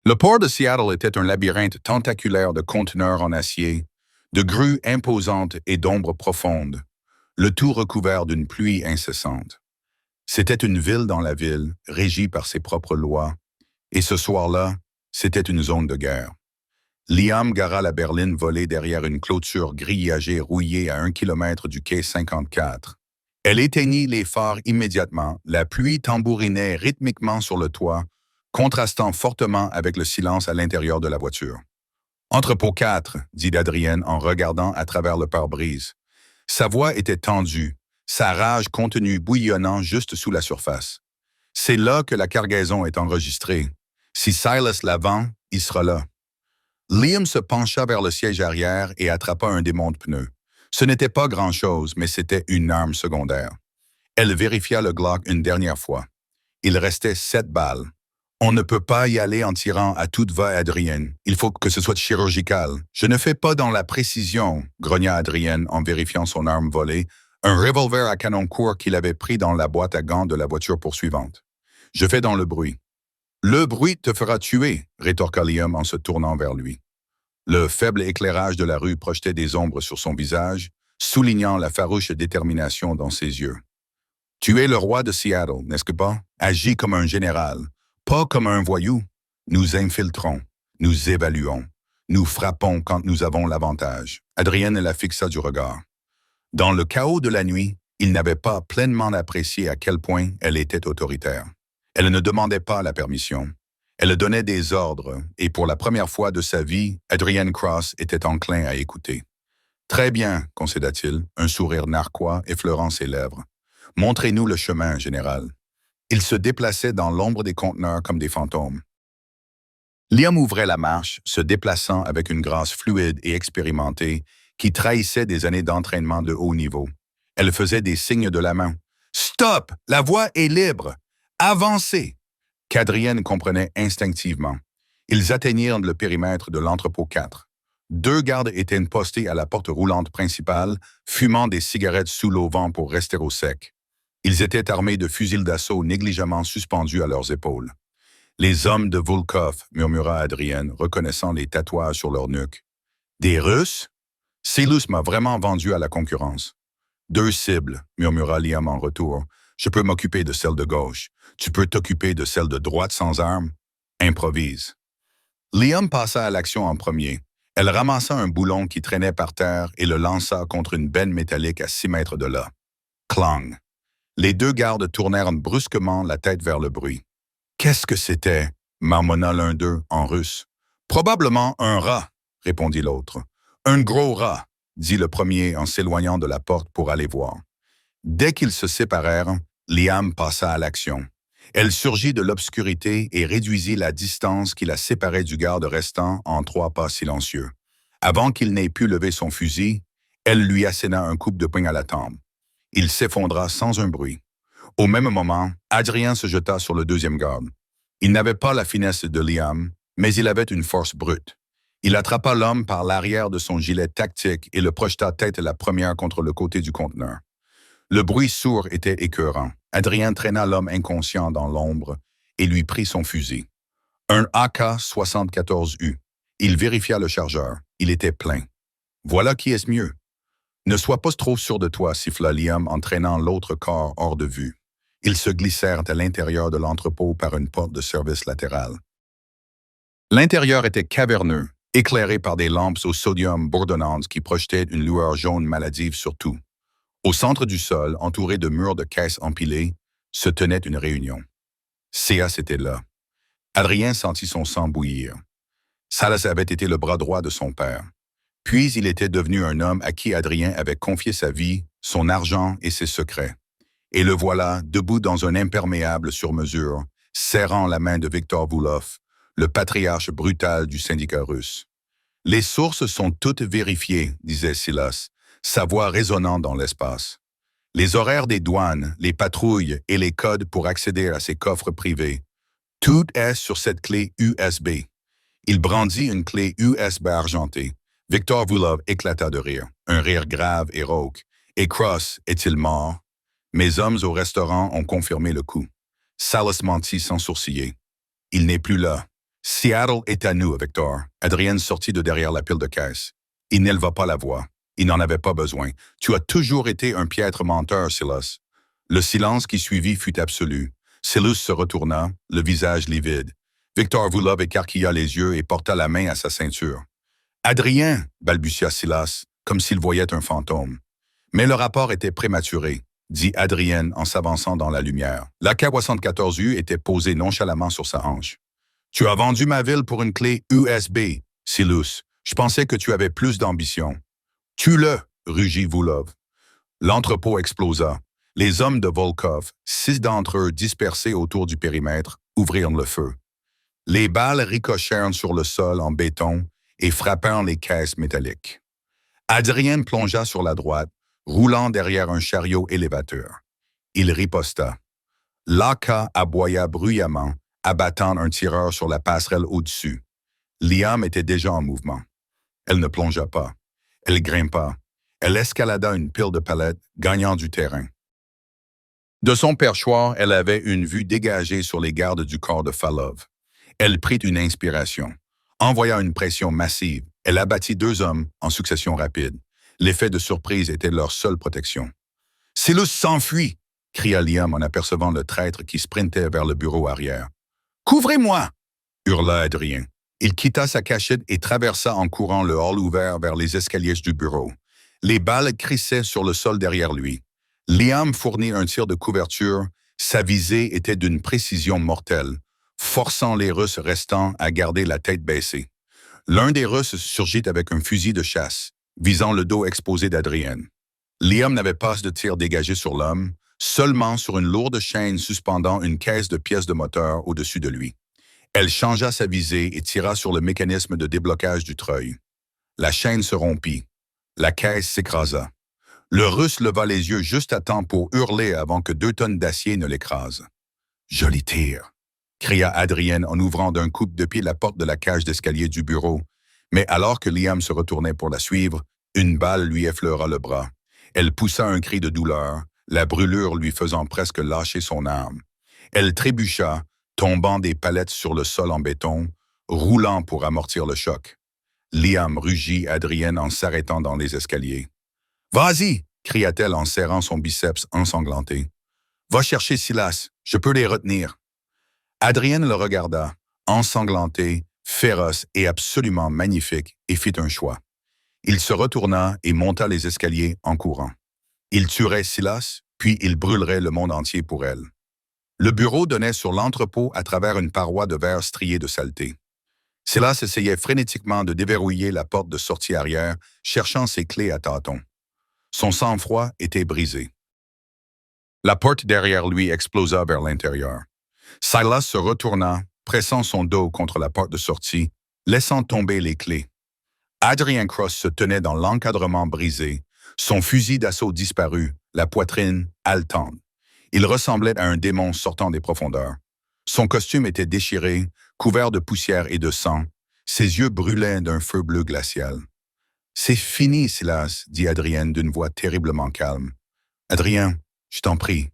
Le port de Seattle était un labyrinthe tentaculaire de conteneurs en acier, de grues imposantes et d'ombres profondes, le tout recouvert d'une pluie incessante. C'était une ville dans la ville, régie par ses propres lois, et ce soir-là, c'était une zone de guerre. Liam gara la berline volée derrière une clôture grillagée rouillée à 1 kilomètre du quai 54. Elle éteignit les phares immédiatement, la pluie tambourinait rythmiquement sur le toit, contrastant fortement avec le silence à l'intérieur de la voiture. « Entrepôt 4, dit Adrienne en regardant à travers le pare-brise. Sa voix était tendue, sa rage contenue bouillonnant juste sous la surface. C'est là que la cargaison est enregistrée. Si Silas la vend, il sera là. Liam se pencha vers le siège arrière et attrapa un démonte-pneus. Ce n'était pas grand-chose, mais c'était une arme secondaire. Elle vérifia le Glock une dernière fois. Il restait 7 balles. On ne peut pas y aller en tirant à toute va, Adrienne. Il faut que ce soit chirurgical. Je ne fais pas dans la précision, grogna Adrienne en vérifiant son arme volée, un revolver à canon court qu'il avait pris dans la boîte à gants de la voiture poursuivante. Je fais dans le bruit. Le bruit te fera tuer, rétorqua Liam en se tournant vers lui. Le faible éclairage de la rue projetait des ombres sur son visage, soulignant la farouche détermination dans ses yeux. Tu es le roi de Seattle, n'est-ce pas? Agis comme un général, pas comme un voyou. Nous infiltrons, nous évaluons, nous frappons quand nous avons l'avantage. Adrienne la fixa du regard. Dans le chaos de la nuit, il n'avait pas pleinement apprécié à quel point elle était autoritaire. Elle ne demandait pas la permission. Elle donnait des ordres, et pour la première fois de sa vie, Adrienne Cross était enclin à écouter. « Très bien, concéda-t-il, un sourire narquois effleurant ses lèvres. « Montrez-nous le chemin, général. » Ils se déplaçaient dans l'ombre des conteneurs comme des fantômes. Liam ouvrait la marche, se déplaçant avec une grâce fluide et expérimentée qui trahissait des années d'entraînement de haut niveau. Elle faisait des signes de la main. « Stop! La voie est libre! Avancez! » qu'Adrienne comprenait instinctivement. Ils atteignirent le périmètre de l'entrepôt 4. 2 gardes étaient postés à la porte roulante principale, fumant des cigarettes sous l'auvent pour rester au sec. Ils étaient armés de fusils d'assaut négligemment suspendus à leurs épaules. « Les hommes de Volkov » murmura Adrienne, reconnaissant les tatouages sur leur nuque. « Des Russes? Silus m'a vraiment vendu à la concurrence. »« 2 cibles, » murmura Liam en retour. « Je peux m'occuper de celle de gauche. Tu peux t'occuper de celle de droite sans armes. Improvise. » Liam passa à l'action en premier. Elle ramassa un boulon qui traînait par terre et le lança contre une benne métallique à 6 mètres de là. Clang. Les 2 gardes tournèrent brusquement la tête vers le bruit. « Qu'est-ce que c'était » marmonna l'un d'eux en russe. « Probablement un rat » répondit l'autre. « Un gros rat » dit le premier en s'éloignant de la porte pour aller voir. Dès qu'ils se séparèrent, Liam passa à l'action. Elle surgit de l'obscurité et réduisit la distance qui la séparait du garde restant en 3 pas silencieux. Avant qu'il n'ait pu lever son fusil, elle lui asséna un coup de poing à la tempe. Il s'effondra sans un bruit. Au même moment, Adrien se jeta sur le 2e garde. Il n'avait pas la finesse de Liam, mais il avait une force brute. Il attrapa l'homme par l'arrière de son gilet tactique et le projeta tête la première contre le côté du conteneur. Le bruit sourd était écœurant. Adrien traîna l'homme inconscient dans l'ombre et lui prit son fusil. Un AK-74U. Il vérifia le chargeur. Il était plein. Voilà qui est mieux. Ne sois pas trop sûr de toi, siffla Liam en traînant l'autre corps hors de vue. Ils se glissèrent à l'intérieur de l'entrepôt par une porte de service latérale. L'intérieur était caverneux, éclairé par des lampes au sodium bourdonnantes qui projetaient une lueur jaune maladive sur tout. Au centre du sol, entouré de murs de caisses empilées, se tenait une réunion. Silas était là. Adrien sentit son sang bouillir. Silas avait été le bras droit de son père. Puis il était devenu un homme à qui Adrien avait confié sa vie, son argent et ses secrets. Et le voilà, debout dans un imperméable sur mesure, serrant la main de Viktor Vulov, le patriarche brutal du syndicat russe. « Les sources sont toutes vérifiées, disait Silas, sa voix résonnant dans l'espace. Les horaires des douanes, les patrouilles et les codes pour accéder à ses coffres privés, tout est sur cette clé USB. Il brandit une clé USB argentée. Victor Vulov éclata de rire, un rire grave et rauque. Et Cross est-il mort? Mes hommes au restaurant ont confirmé le coup. Salas mentit sans sourciller. Il n'est plus là. Seattle est à nous, Victor. Adrienne sortit de derrière la pile de caisse. Il n'éleva pas la voix. Il n'en avait pas besoin. Tu as toujours été un piètre menteur, Silas. Le silence qui suivit fut absolu. Silas se retourna, le visage livide. Victor Vulov écarquilla les yeux et porta la main à sa ceinture. « Adrien !» balbutia Silas, comme s'il voyait un fantôme. Mais le rapport était prématuré, dit Adrien en s'avançant dans la lumière. L'AK-74U était posé nonchalamment sur sa hanche. « Tu as vendu ma ville pour une clé USB, Silas. Je pensais que tu avais plus d'ambition. »« Tue-le !» rugit Vulov. L'entrepôt explosa. Les hommes de Volkov, 6 d'entre eux dispersés autour du périmètre, ouvrirent le feu. Les balles ricochèrent sur le sol en béton et frappèrent les caisses métalliques. Adrien plongea sur la droite, roulant derrière un chariot élévateur. Il riposta. L'AK aboya bruyamment, abattant un tireur sur la passerelle au-dessus. Liam était déjà en mouvement. Elle ne plongea pas. Elle grimpa. Elle escalada une pile de palettes, gagnant du terrain. De son perchoir, elle avait une vue dégagée sur les gardes du corps de Falov. Elle prit une inspiration. Envoya une pression massive. Elle abattit 2 hommes en succession rapide. L'effet de surprise était leur seule protection. « Silas s'enfuit !» cria Liam en apercevant le traître qui sprintait vers le bureau arrière. « Couvrez-moi !» hurla Adrien. Il quitta sa cachette et traversa en courant le hall ouvert vers les escaliers du bureau. Les balles crissaient sur le sol derrière lui. Liam fournit un tir de couverture. Sa visée était d'une précision mortelle, forçant les Russes restants à garder la tête baissée. L'un des Russes surgit avec un fusil de chasse, visant le dos exposé d'Adrien. Liam n'avait pas de tir dégagé sur l'homme, seulement sur une lourde chaîne suspendant une caisse de pièces de moteur au-dessus de lui. Elle changea sa visée et tira sur le mécanisme de déblocage du treuil. La chaîne se rompit. La caisse s'écrasa. Le Russe leva les yeux juste à temps pour hurler avant que 2 tonnes d'acier ne l'écrasent. « Joli tir !» cria Adrien en ouvrant d'un coup de pied la porte de la cage d'escalier du bureau. Mais alors que Liam se retournait pour la suivre, une balle lui effleura le bras. Elle poussa un cri de douleur, la brûlure lui faisant presque lâcher son arme. Elle trébucha, tombant des palettes sur le sol en béton, roulant pour amortir le choc. Liam rugit Adrien en s'arrêtant dans les escaliers. « Vas-y !» cria-t-elle en serrant son biceps ensanglanté. « Va chercher Silas, je peux les retenir. » Adrien le regarda, ensanglanté, féroce et absolument magnifique, et fit un choix. Il se retourna et monta les escaliers en courant. Il tuerait Silas, puis il brûlerait le monde entier pour elle. Le bureau donnait sur l'entrepôt à travers une paroi de verre striée de saleté. Silas essayait frénétiquement de déverrouiller la porte de sortie arrière, cherchant ses clés à tâtons. Son sang-froid était brisé. La porte derrière lui explosa vers l'intérieur. Silas se retourna, pressant son dos contre la porte de sortie, laissant tomber les clés. Adrien Cross se tenait dans l'encadrement brisé, son fusil d'assaut disparu, la poitrine haletante. Il ressemblait à un démon sortant des profondeurs. Son costume était déchiré, couvert de poussière et de sang. Ses yeux brûlaient d'un feu bleu glacial. « C'est fini, Silas, » dit Adrien d'une voix terriblement calme. « Adrien, je t'en prie. »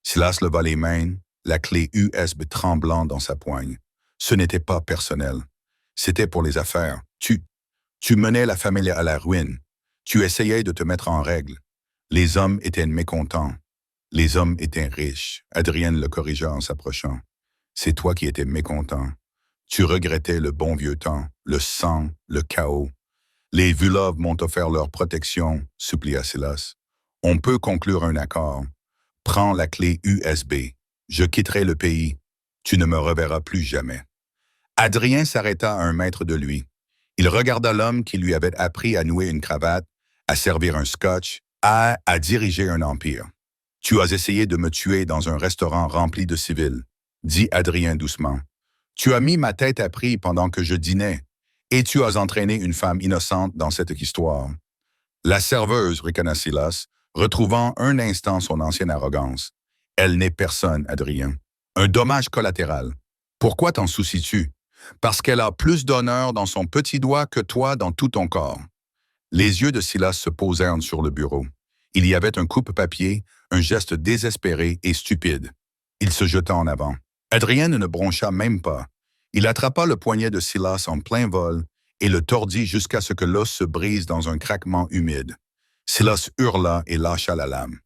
Silas leva les mains, la clé USB tremblant dans sa poigne. Ce n'était pas personnel. C'était pour les affaires. Tu menais la famille à la ruine. Tu essayais de te mettre en règle. Les hommes étaient mécontents. Les hommes étaient riches. Adrien le corrigea en s'approchant. C'est toi qui étais mécontent. Tu regrettais le bon vieux temps, le sang, le chaos. Les Vulov m'ont offert leur protection, supplia Silas. On peut conclure un accord. Prends la clé USB. Je quitterai le pays. Tu ne me reverras plus jamais. Adrien s'arrêta à 1 mètre de lui. Il regarda l'homme qui lui avait appris à nouer une cravate, à servir un scotch, à diriger un empire. « Tu as essayé de me tuer dans un restaurant rempli de civils, » dit Adrien doucement. « Tu as mis ma tête à prix pendant que je dînais, et tu as entraîné une femme innocente dans cette histoire. » La serveuse, ricana Silas, retrouvant un instant son ancienne arrogance. Elle n'est personne, Adrien. Un dommage collatéral. Pourquoi t'en soucies-tu? Parce qu'elle a plus d'honneur dans son petit doigt que toi dans tout ton corps. Les yeux de Silas se posèrent sur le bureau. Il y avait un coupe-papier, un geste désespéré et stupide. Il se jeta en avant. Adrien ne broncha même pas. Il attrapa le poignet de Silas en plein vol et le tordit jusqu'à ce que l'os se brise dans un craquement humide. Silas hurla et lâcha la lame.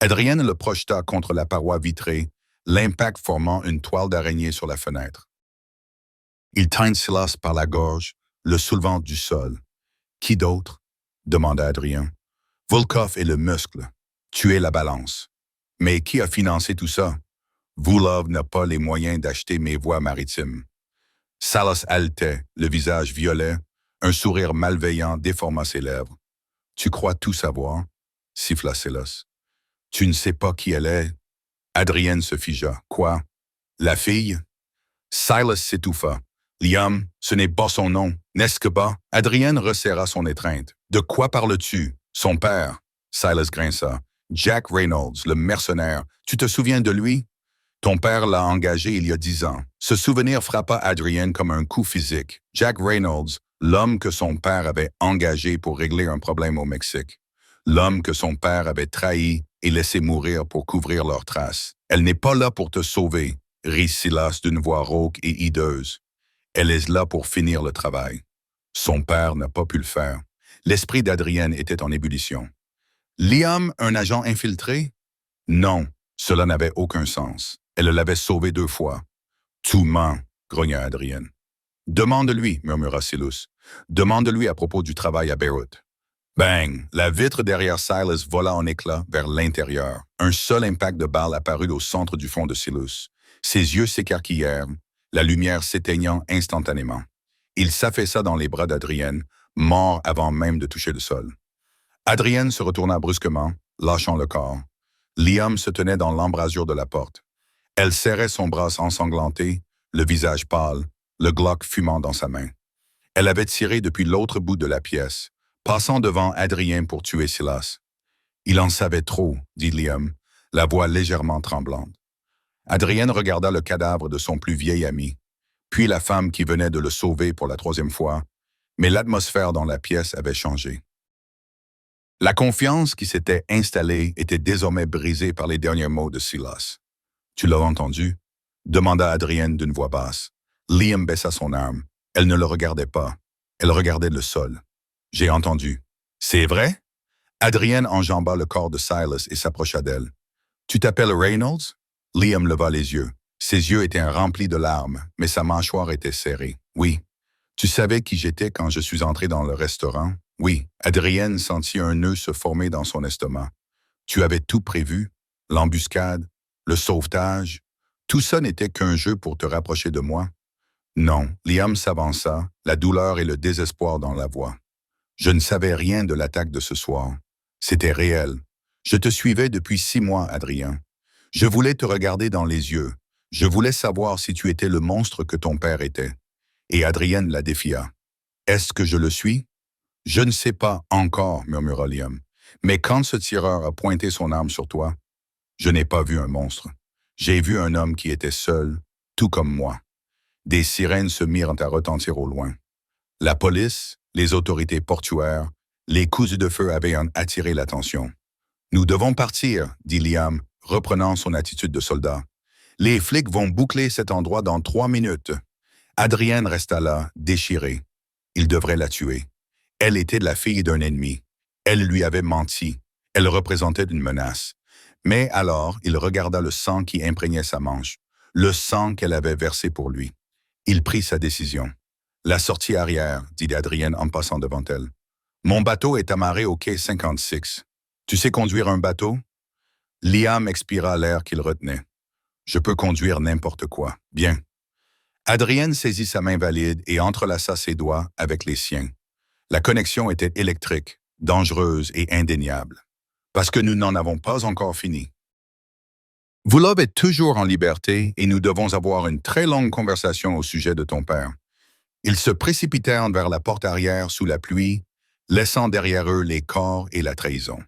Adrien le projeta contre la paroi vitrée, l'impact formant une toile d'araignée sur la fenêtre. Il tint Silas par la gorge, le soulevant du sol. « Qui d'autre? » demanda Adrien. « Volkov est le muscle. Tu es la balance. Mais qui a financé tout ça? Vulov n'a pas les moyens d'acheter mes voies maritimes. » Silas haletait, le visage violet, un sourire malveillant déforma ses lèvres. « Tu crois tout savoir? » siffla Silas. « Tu ne sais pas qui elle est? » Adrien se figea. « Quoi? La fille? » Silas s'étouffa. « Liam, ce n'est pas son nom, n'est-ce que pas? » Adrien resserra son étreinte. « De quoi parles-tu? Son père? » Silas grinça. « Jack Reynolds, le mercenaire. Tu te souviens de lui? Ton père l'a engagé il y a 10 ans. » Ce souvenir frappa Adrien comme un coup physique. Jack Reynolds, l'homme que son père avait engagé pour régler un problème au Mexique. L'homme que son père avait trahi et laissé mourir pour couvrir leurs traces. « Elle n'est pas là pour te sauver, » rit Silas d'une voix rauque et hideuse. « Elle est là pour finir le travail. » Son père n'a pas pu le faire. L'esprit d'Adrien était en ébullition. « Liam, un agent infiltré? » Non, cela n'avait aucun sens. Elle l'avait sauvé 2 fois. « Tout ment, » grogna Adrien. « Demande-lui, » murmura Silas. « Demande-lui à propos du travail à Beyrouth. » Bang! La vitre derrière Silas vola en éclats vers l'intérieur. Un seul impact de balle apparut au centre du front de Silas. Ses yeux s'écarquillèrent, la lumière s'éteignant instantanément. Il s'affaissa dans les bras d'Adrien, mort avant même de toucher le sol. Adrien se retourna brusquement, lâchant le corps. Liam se tenait dans l'embrasure de la porte. Elle serrait son bras ensanglanté, le visage pâle, le Glock fumant dans sa main. Elle avait tiré depuis l'autre bout de la pièce, passant devant Adrien pour tuer Silas. « Il en savait trop, » dit Liam, la voix légèrement tremblante. Adrien regarda le cadavre de son plus vieil ami, puis la femme qui venait de le sauver pour la 3e fois, mais l'atmosphère dans la pièce avait changé. La confiance qui s'était installée était désormais brisée par les derniers mots de Silas. « Tu l'as entendu? » demanda Adrien d'une voix basse. Liam baissa son arme. Elle ne le regardait pas. Elle regardait le sol. « J'ai entendu. »« C'est vrai? » Adrien enjamba le corps de Silas et s'approcha d'elle. « Tu t'appelles Reynolds? » Liam leva les yeux. Ses yeux étaient remplis de larmes, mais sa mâchoire était serrée. « Oui. »« Tu savais qui j'étais quand je suis entré dans le restaurant? » « Oui. » Adrien sentit un nœud se former dans son estomac. « Tu avais tout prévu? L'embuscade? Le sauvetage? Tout ça n'était qu'un jeu pour te rapprocher de moi? » Non, Liam s'avança, la douleur et le désespoir dans la voix. « Je ne savais rien de l'attaque de ce soir. C'était réel. Je te suivais depuis 6 mois, Adrien. Je voulais te regarder dans les yeux. Je voulais savoir si tu étais le monstre que ton père était. » Et Adrien la défia. « Est-ce que je le suis? »« Je ne sais pas encore, » murmura Liam. « Mais quand ce tireur a pointé son arme sur toi, je n'ai pas vu un monstre. J'ai vu un homme qui était seul, tout comme moi. » Des sirènes se mirent à retentir au loin. La police, les autorités portuaires, les coups de feu avaient attiré l'attention. « Nous devons partir, » dit Liam, reprenant son attitude de soldat. « Les flics vont boucler cet endroit dans 3 minutes. » Adrien resta là, déchiré. Il devrait la tuer. Elle était la fille d'un ennemi. Elle lui avait menti. Elle représentait une menace. Mais alors, il regarda le sang qui imprégnait sa manche, le sang qu'elle avait versé pour lui. Il prit sa décision. « La sortie arrière, » dit Adrien en passant devant elle. « Mon bateau est amarré au quai 56. Tu sais conduire un bateau? » Liam expira l'air qu'il retenait. « Je peux conduire n'importe quoi. Bien. » Adrien saisit sa main valide et entrelaça ses doigts avec les siens. La connexion était électrique, dangereuse et indéniable. Parce que nous n'en avons pas encore fini. Vulov est toujours en liberté et nous devons avoir une très longue conversation au sujet de ton père. Ils se précipitèrent vers la porte arrière sous la pluie, laissant derrière eux les corps et la trahison.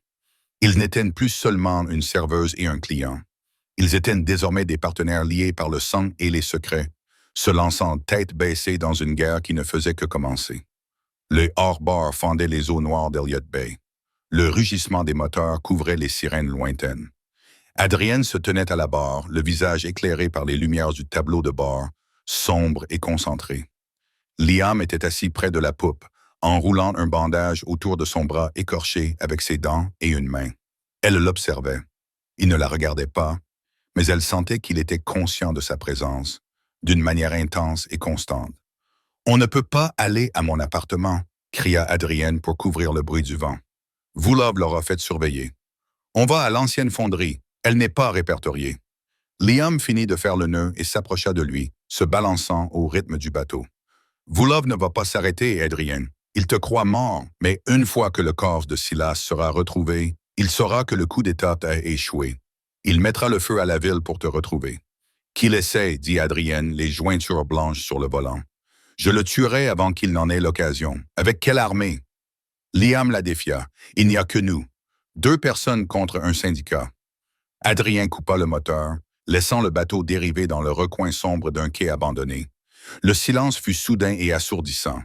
Ils n'étaient plus seulement une serveuse et un client. Ils étaient désormais des partenaires liés par le sang et les secrets, se lançant tête baissée dans une guerre qui ne faisait que commencer. Le hors-bord fendait les eaux noires d'Elliott Bay. Le rugissement des moteurs couvrait les sirènes lointaines. Adrienne se tenait à la barre, le visage éclairé par les lumières du tableau de bord, sombre et concentré. Liam était assis près de la poupe, enroulant un bandage autour de son bras écorché avec ses dents et une main. Elle l'observait. Il ne la regardait pas, mais elle sentait qu'il était conscient de sa présence, d'une manière intense et constante. « On ne peut pas aller à mon appartement », cria Adrienne pour couvrir le bruit du vent. Vulov l'aura fait surveiller. « On va à l'ancienne fonderie, elle n'est pas répertoriée. » Liam finit de faire le nœud et s'approcha de lui, se balançant au rythme du bateau. « Vulov ne va pas s'arrêter, Adrienne. Il te croit mort, mais une fois que le corps de Silas sera retrouvé, il saura que le coup d'État a échoué. Il mettra le feu à la ville pour te retrouver. »« Qu'il essaie, » dit Adrienne, les jointures blanches sur le volant. « Je le tuerai avant qu'il n'en ait l'occasion. Avec quelle armée? » Liam la défia. « Il n'y a que nous. 2 personnes contre un syndicat. » Adrien coupa le moteur, laissant le bateau dériver dans le recoin sombre d'un quai abandonné. Le silence fut soudain et assourdissant.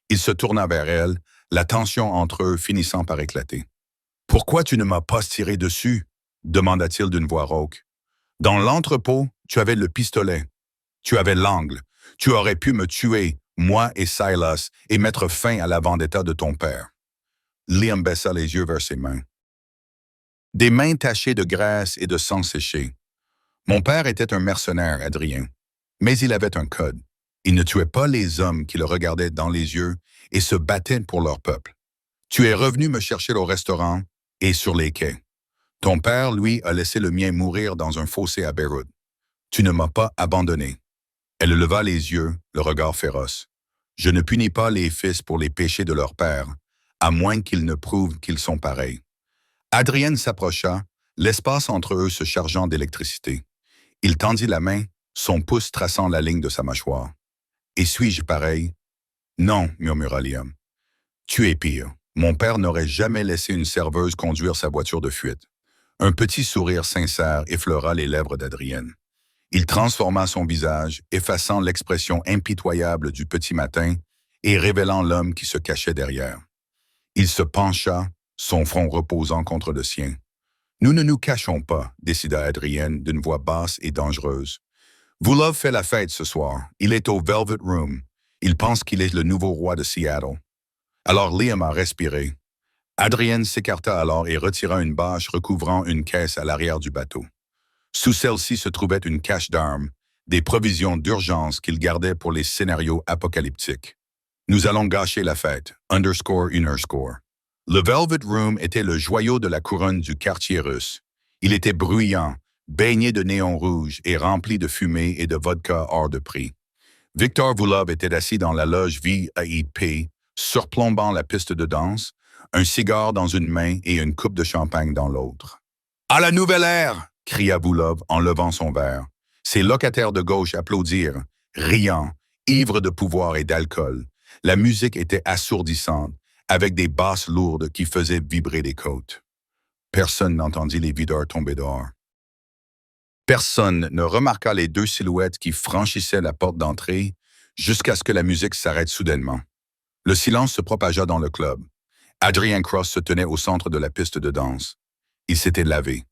Il se tourna vers elle, la tension entre eux finissant par éclater. « Pourquoi tu ne m'as pas tiré dessus ?» demanda-t-il d'une voix rauque. « Dans l'entrepôt, tu avais le pistolet. Tu avais l'angle. Tu aurais pu me tuer, moi et Silas, et mettre fin à la vendetta de ton père. » Liam baissa les yeux vers ses mains. Des mains tachées de graisse et de sang séché. « Mon père était un mercenaire, Adrien. Mais il avait un code. Il ne tuait pas les hommes qui le regardaient dans les yeux et se battaient pour leur peuple. Tu es revenu me chercher au restaurant et sur les quais. Ton père, lui, a laissé le mien mourir dans un fossé à Beyrouth. Tu ne m'as pas abandonné. » Elle leva les yeux, le regard féroce. « Je ne punis pas les fils pour les péchés de leur père, à moins qu'ils ne prouvent qu'ils sont pareils. » Adrienne s'approcha, l'espace entre eux se chargeant d'électricité. Il tendit la main, son pouce traçant la ligne de sa mâchoire. « Et suis-je pareil? »« Non, » murmura Liam. « Tu es pire. Mon père n'aurait jamais laissé une serveuse conduire sa voiture de fuite. » Un petit sourire sincère effleura les lèvres d'Adrienne. Il transforma son visage, effaçant l'expression impitoyable du petit matin et révélant l'homme qui se cachait derrière. Il se pencha, son front reposant contre le sien. « Nous ne nous cachons pas, » décida Adrienne d'une voix basse et dangereuse. « Vulov fait la fête ce soir. Il est au Velvet Room. Il pense qu'il est le nouveau roi de Seattle. » Alors Liam a respiré. Adrienne s'écarta alors et retira une bâche recouvrant une caisse à l'arrière du bateau. Sous celle-ci se trouvait une cache d'armes, des provisions d'urgence qu'il gardait pour les scénarios apocalyptiques. « Nous allons gâcher la fête. ___. Le Velvet Room était le joyau de la couronne du quartier russe. Il était bruyant, baigné de néon rouge et rempli de fumée et de vodka hors de prix. Victor Vulov était assis dans la loge VIP, surplombant la piste de danse, un cigare dans une main et une coupe de champagne dans l'autre. « À la nouvelle ère !» cria Vulov en levant son verre. Ses locataires de gauche applaudirent, riant, ivres de pouvoir et d'alcool. La musique était assourdissante, avec des basses lourdes qui faisaient vibrer les côtes. Personne n'entendit les videurs tomber dehors. Personne ne remarqua les 2 silhouettes qui franchissaient la porte d'entrée jusqu'à ce que la musique s'arrête soudainement. Le silence se propagea dans le club. Adrian Cross se tenait au centre de la piste de danse. Il s'était lavé.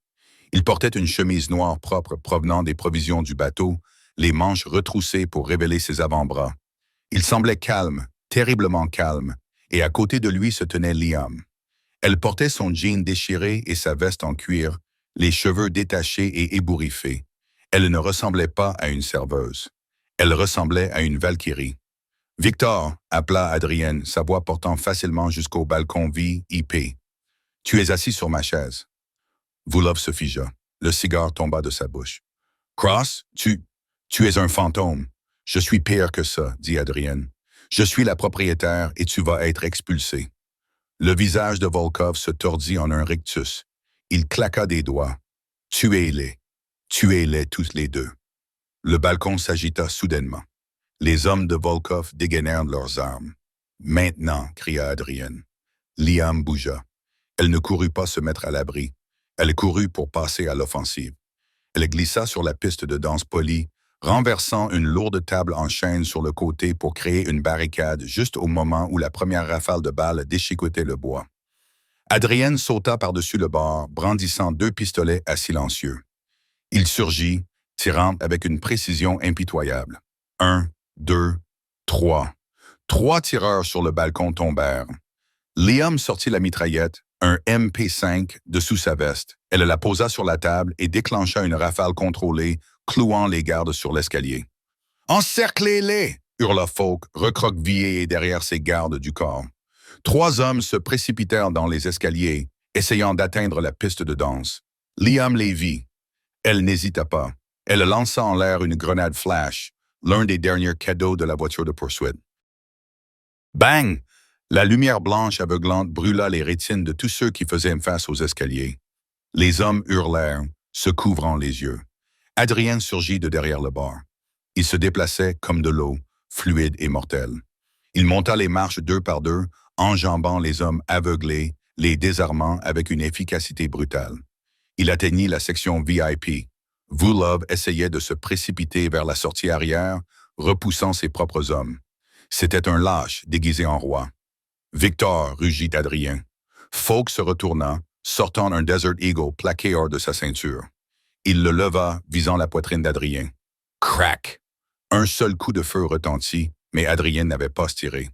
Il portait une chemise noire propre provenant des provisions du bateau, les manches retroussées pour révéler ses avant-bras. Il semblait calme, terriblement calme, et à côté de lui se tenait Liam. Elle portait son jean déchiré et sa veste en cuir, les cheveux détachés et ébouriffés. Elle ne ressemblait pas à une serveuse. Elle ressemblait à une Valkyrie. « Victor » appela Adrienne, sa voix portant facilement jusqu'au balcon VIP. « Tu es assis sur ma chaise. » Vulov se figea. Le cigare tomba de sa bouche. « Cross, tu es un fantôme. Je suis pire que ça, » dit Adrienne. « Je suis la propriétaire et tu vas être expulsé. » Le visage de Volkov se tordit en un rictus. Il claqua des doigts. « Tuez-les. Tuez-les tous les 2. » Le balcon s'agita soudainement. Les hommes de Volkov dégainèrent leurs armes. « Maintenant » cria Adrienne. Liam bougea. Elle ne courut pas se mettre à l'abri. Elle courut pour passer à l'offensive. Elle glissa sur la piste de danse polie, renversant une lourde table en chêne sur le côté pour créer une barricade juste au moment où la première rafale de balles déchiquetait le bois. Adrienne sauta par-dessus le bord, brandissant 2 pistolets à silencieux. Il surgit, tirant avec une précision impitoyable. 1, 2, 3. 3 tireurs sur le balcon tombèrent. Liam sortit la mitraillette, un MP5, de sous sa veste. Elle la posa sur la table et déclencha une rafale contrôlée, clouant les gardes sur l'escalier. « Encerclez-les !» hurla Falk, recroquevillé derrière ses gardes du corps. 3 hommes se précipitèrent dans les escaliers, essayant d'atteindre la piste de danse. Liam les vit. Elle n'hésita pas. Elle lança en l'air une grenade flash, l'un des derniers cadeaux de la voiture de poursuite. Bang! La lumière blanche aveuglante brûla les rétines de tous ceux qui faisaient face aux escaliers. Les hommes hurlèrent, se couvrant les yeux. Adrien surgit de derrière le bar. Il se déplaçait comme de l'eau, fluide et mortel. Il monta les marches 2 par 2, enjambant les hommes aveuglés, les désarmant avec une efficacité brutale. Il atteignit la section VIP. Vulov essayait de se précipiter vers la sortie arrière, repoussant ses propres hommes. C'était un lâche déguisé en roi. « Victor » rugit Adrien. Falk se retourna, sortant un Desert Eagle plaqué hors de sa ceinture. Il le leva, visant la poitrine d'Adrien. Crac! Un seul coup de feu retentit, mais Adrien n'avait pas tiré.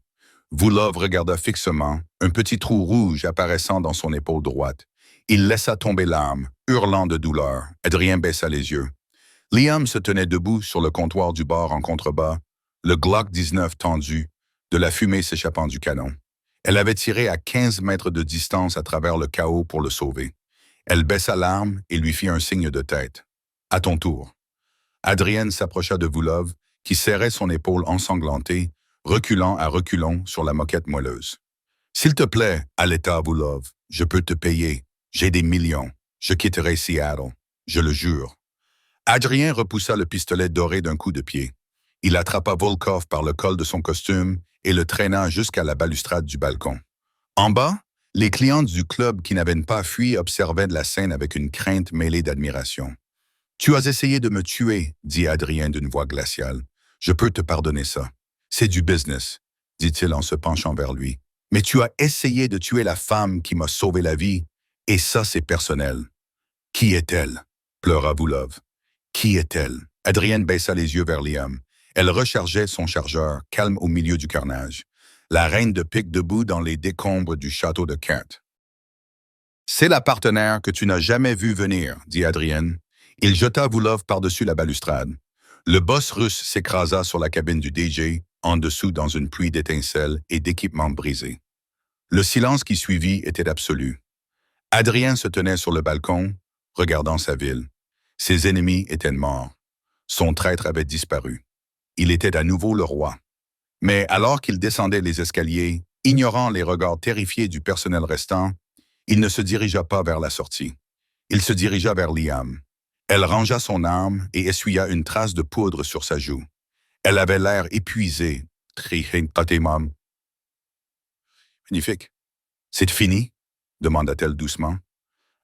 Vulov regarda fixement, un petit trou rouge apparaissant dans son épaule droite. Il laissa tomber l'arme, hurlant de douleur. Adrien baissa les yeux. Liam se tenait debout sur le comptoir du bar en contrebas, le Glock 19 tendu, de la fumée s'échappant du canon. Elle avait tiré à 15 mètres de distance à travers le chaos pour le sauver. Elle baissa l'arme et lui fit un signe de tête. « À ton tour. » Adrienne s'approcha de Vulov, qui serrait son épaule ensanglantée, reculant à reculons sur la moquette moelleuse. « S'il te plaît, allaita Vulov, je peux te payer. J'ai des millions. Je quitterai Seattle. Je le jure. » Adrien repoussa le pistolet doré d'un coup de pied. Il attrapa Volkov par le col de son costume et le traîna jusqu'à la balustrade du balcon. En bas, les clientes du club qui n'avaient pas fui observaient la scène avec une crainte mêlée d'admiration. « Tu as essayé de me tuer, » dit Adrien d'une voix glaciale. « Je peux te pardonner ça. C'est du business, » dit-il en se penchant vers lui. « Mais tu as essayé de tuer la femme qui m'a sauvé la vie, et ça c'est personnel. »« Qui est-elle » pleura Vulov. « Qui est-elle » Adrienne baissa les yeux vers Liam. Elle rechargeait son chargeur, calme au milieu du carnage. La reine de pique debout dans les décombres du château de Kent. « C'est la partenaire que tu n'as jamais vue venir, » dit Adrienne. Il jeta Vulov par-dessus la balustrade. Le boss russe s'écrasa sur la cabine du DJ, en dessous dans une pluie d'étincelles et d'équipements brisés. Le silence qui suivit était absolu. Adrien se tenait sur le balcon, regardant sa ville. Ses ennemis étaient morts. Son traître avait disparu. Il était à nouveau le roi. Mais alors qu'il descendait les escaliers, ignorant les regards terrifiés du personnel restant, il ne se dirigea pas vers la sortie. Il se dirigea vers Liam. Elle rangea son arme et essuya une trace de poudre sur sa joue. Elle avait l'air épuisée. Magnifique. C'est fini? Demanda-t-elle doucement.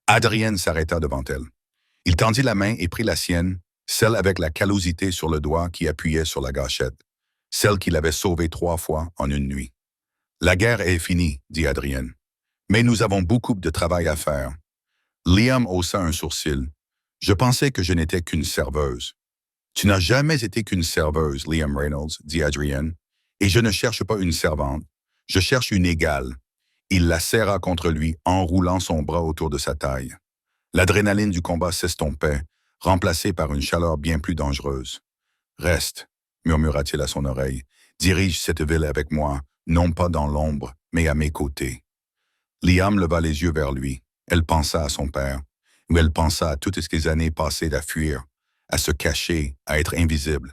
Adrienne s'arrêta devant elle. Il tendit la main et prit la sienne, celle avec la callosité sur le doigt qui appuyait sur la gâchette, celle qu'il avait sauvée 3 fois en une nuit. « La guerre est finie, » dit Adrienne. « Mais nous avons beaucoup de travail à faire. » Liam haussa un sourcil. « Je pensais que je n'étais qu'une serveuse. »« Tu n'as jamais été qu'une serveuse, Liam Reynolds, » dit Adrienne. « Et je ne cherche pas une servante. Je cherche une égale. » Il la serra contre lui, enroulant son bras autour de sa taille. L'adrénaline du combat s'estompait, remplacée par une chaleur bien plus dangereuse. « Reste, » murmura-t-il à son oreille. « Dirige cette ville avec moi, non pas dans l'ombre, mais à mes côtés. » Liam leva les yeux vers lui. Elle pensa à son père, ou elle pensa à toutes ces années passées à fuir, à se cacher, à être invisible.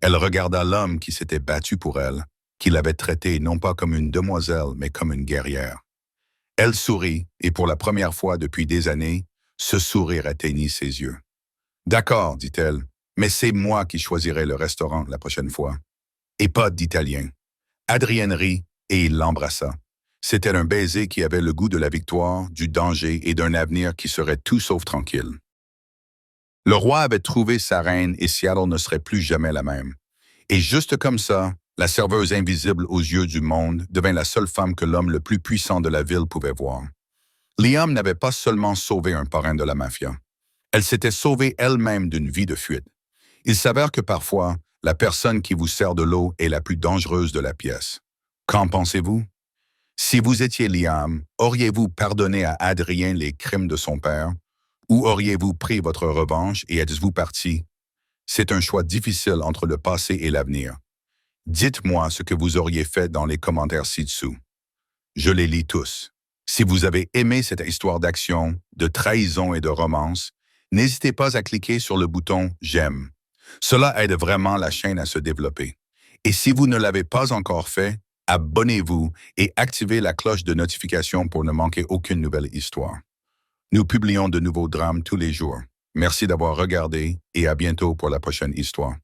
Elle regarda l'homme qui s'était battu pour elle, qui l'avait traitée non pas comme une demoiselle, mais comme une guerrière. Elle sourit, et pour la première fois depuis des années, ce sourire atteignit ses yeux. « D'accord, dit-elle, mais c'est moi qui choisirai le restaurant la prochaine fois. Et pas d'Italien. » Adrienne rit, et il l'embrassa. C'était un baiser qui avait le goût de la victoire, du danger et d'un avenir qui serait tout sauf tranquille. Le roi avait trouvé sa reine et Seattle ne serait plus jamais la même. Et juste comme ça, la serveuse invisible aux yeux du monde devint la seule femme que l'homme le plus puissant de la ville pouvait voir. Liam n'avait pas seulement sauvé un parrain de la mafia. Elle s'était sauvée elle-même d'une vie de fuite. Il s'avère que parfois, la personne qui vous sert de l'eau est la plus dangereuse de la pièce. Qu'en pensez-vous? Si vous étiez Liam, auriez-vous pardonné à Adrien les crimes de son père? Ou auriez-vous pris votre revanche et êtes-vous parti? C'est un choix difficile entre le passé et l'avenir. Dites-moi ce que vous auriez fait dans les commentaires ci-dessous. Je les lis tous. Si vous avez aimé cette histoire d'action, de trahison et de romance, n'hésitez pas à cliquer sur le bouton « J'aime ». Cela aide vraiment la chaîne à se développer. Et si vous ne l'avez pas encore fait, abonnez-vous et activez la cloche de notification pour ne manquer aucune nouvelle histoire. Nous publions de nouveaux drames tous les jours. Merci d'avoir regardé et à bientôt pour la prochaine histoire.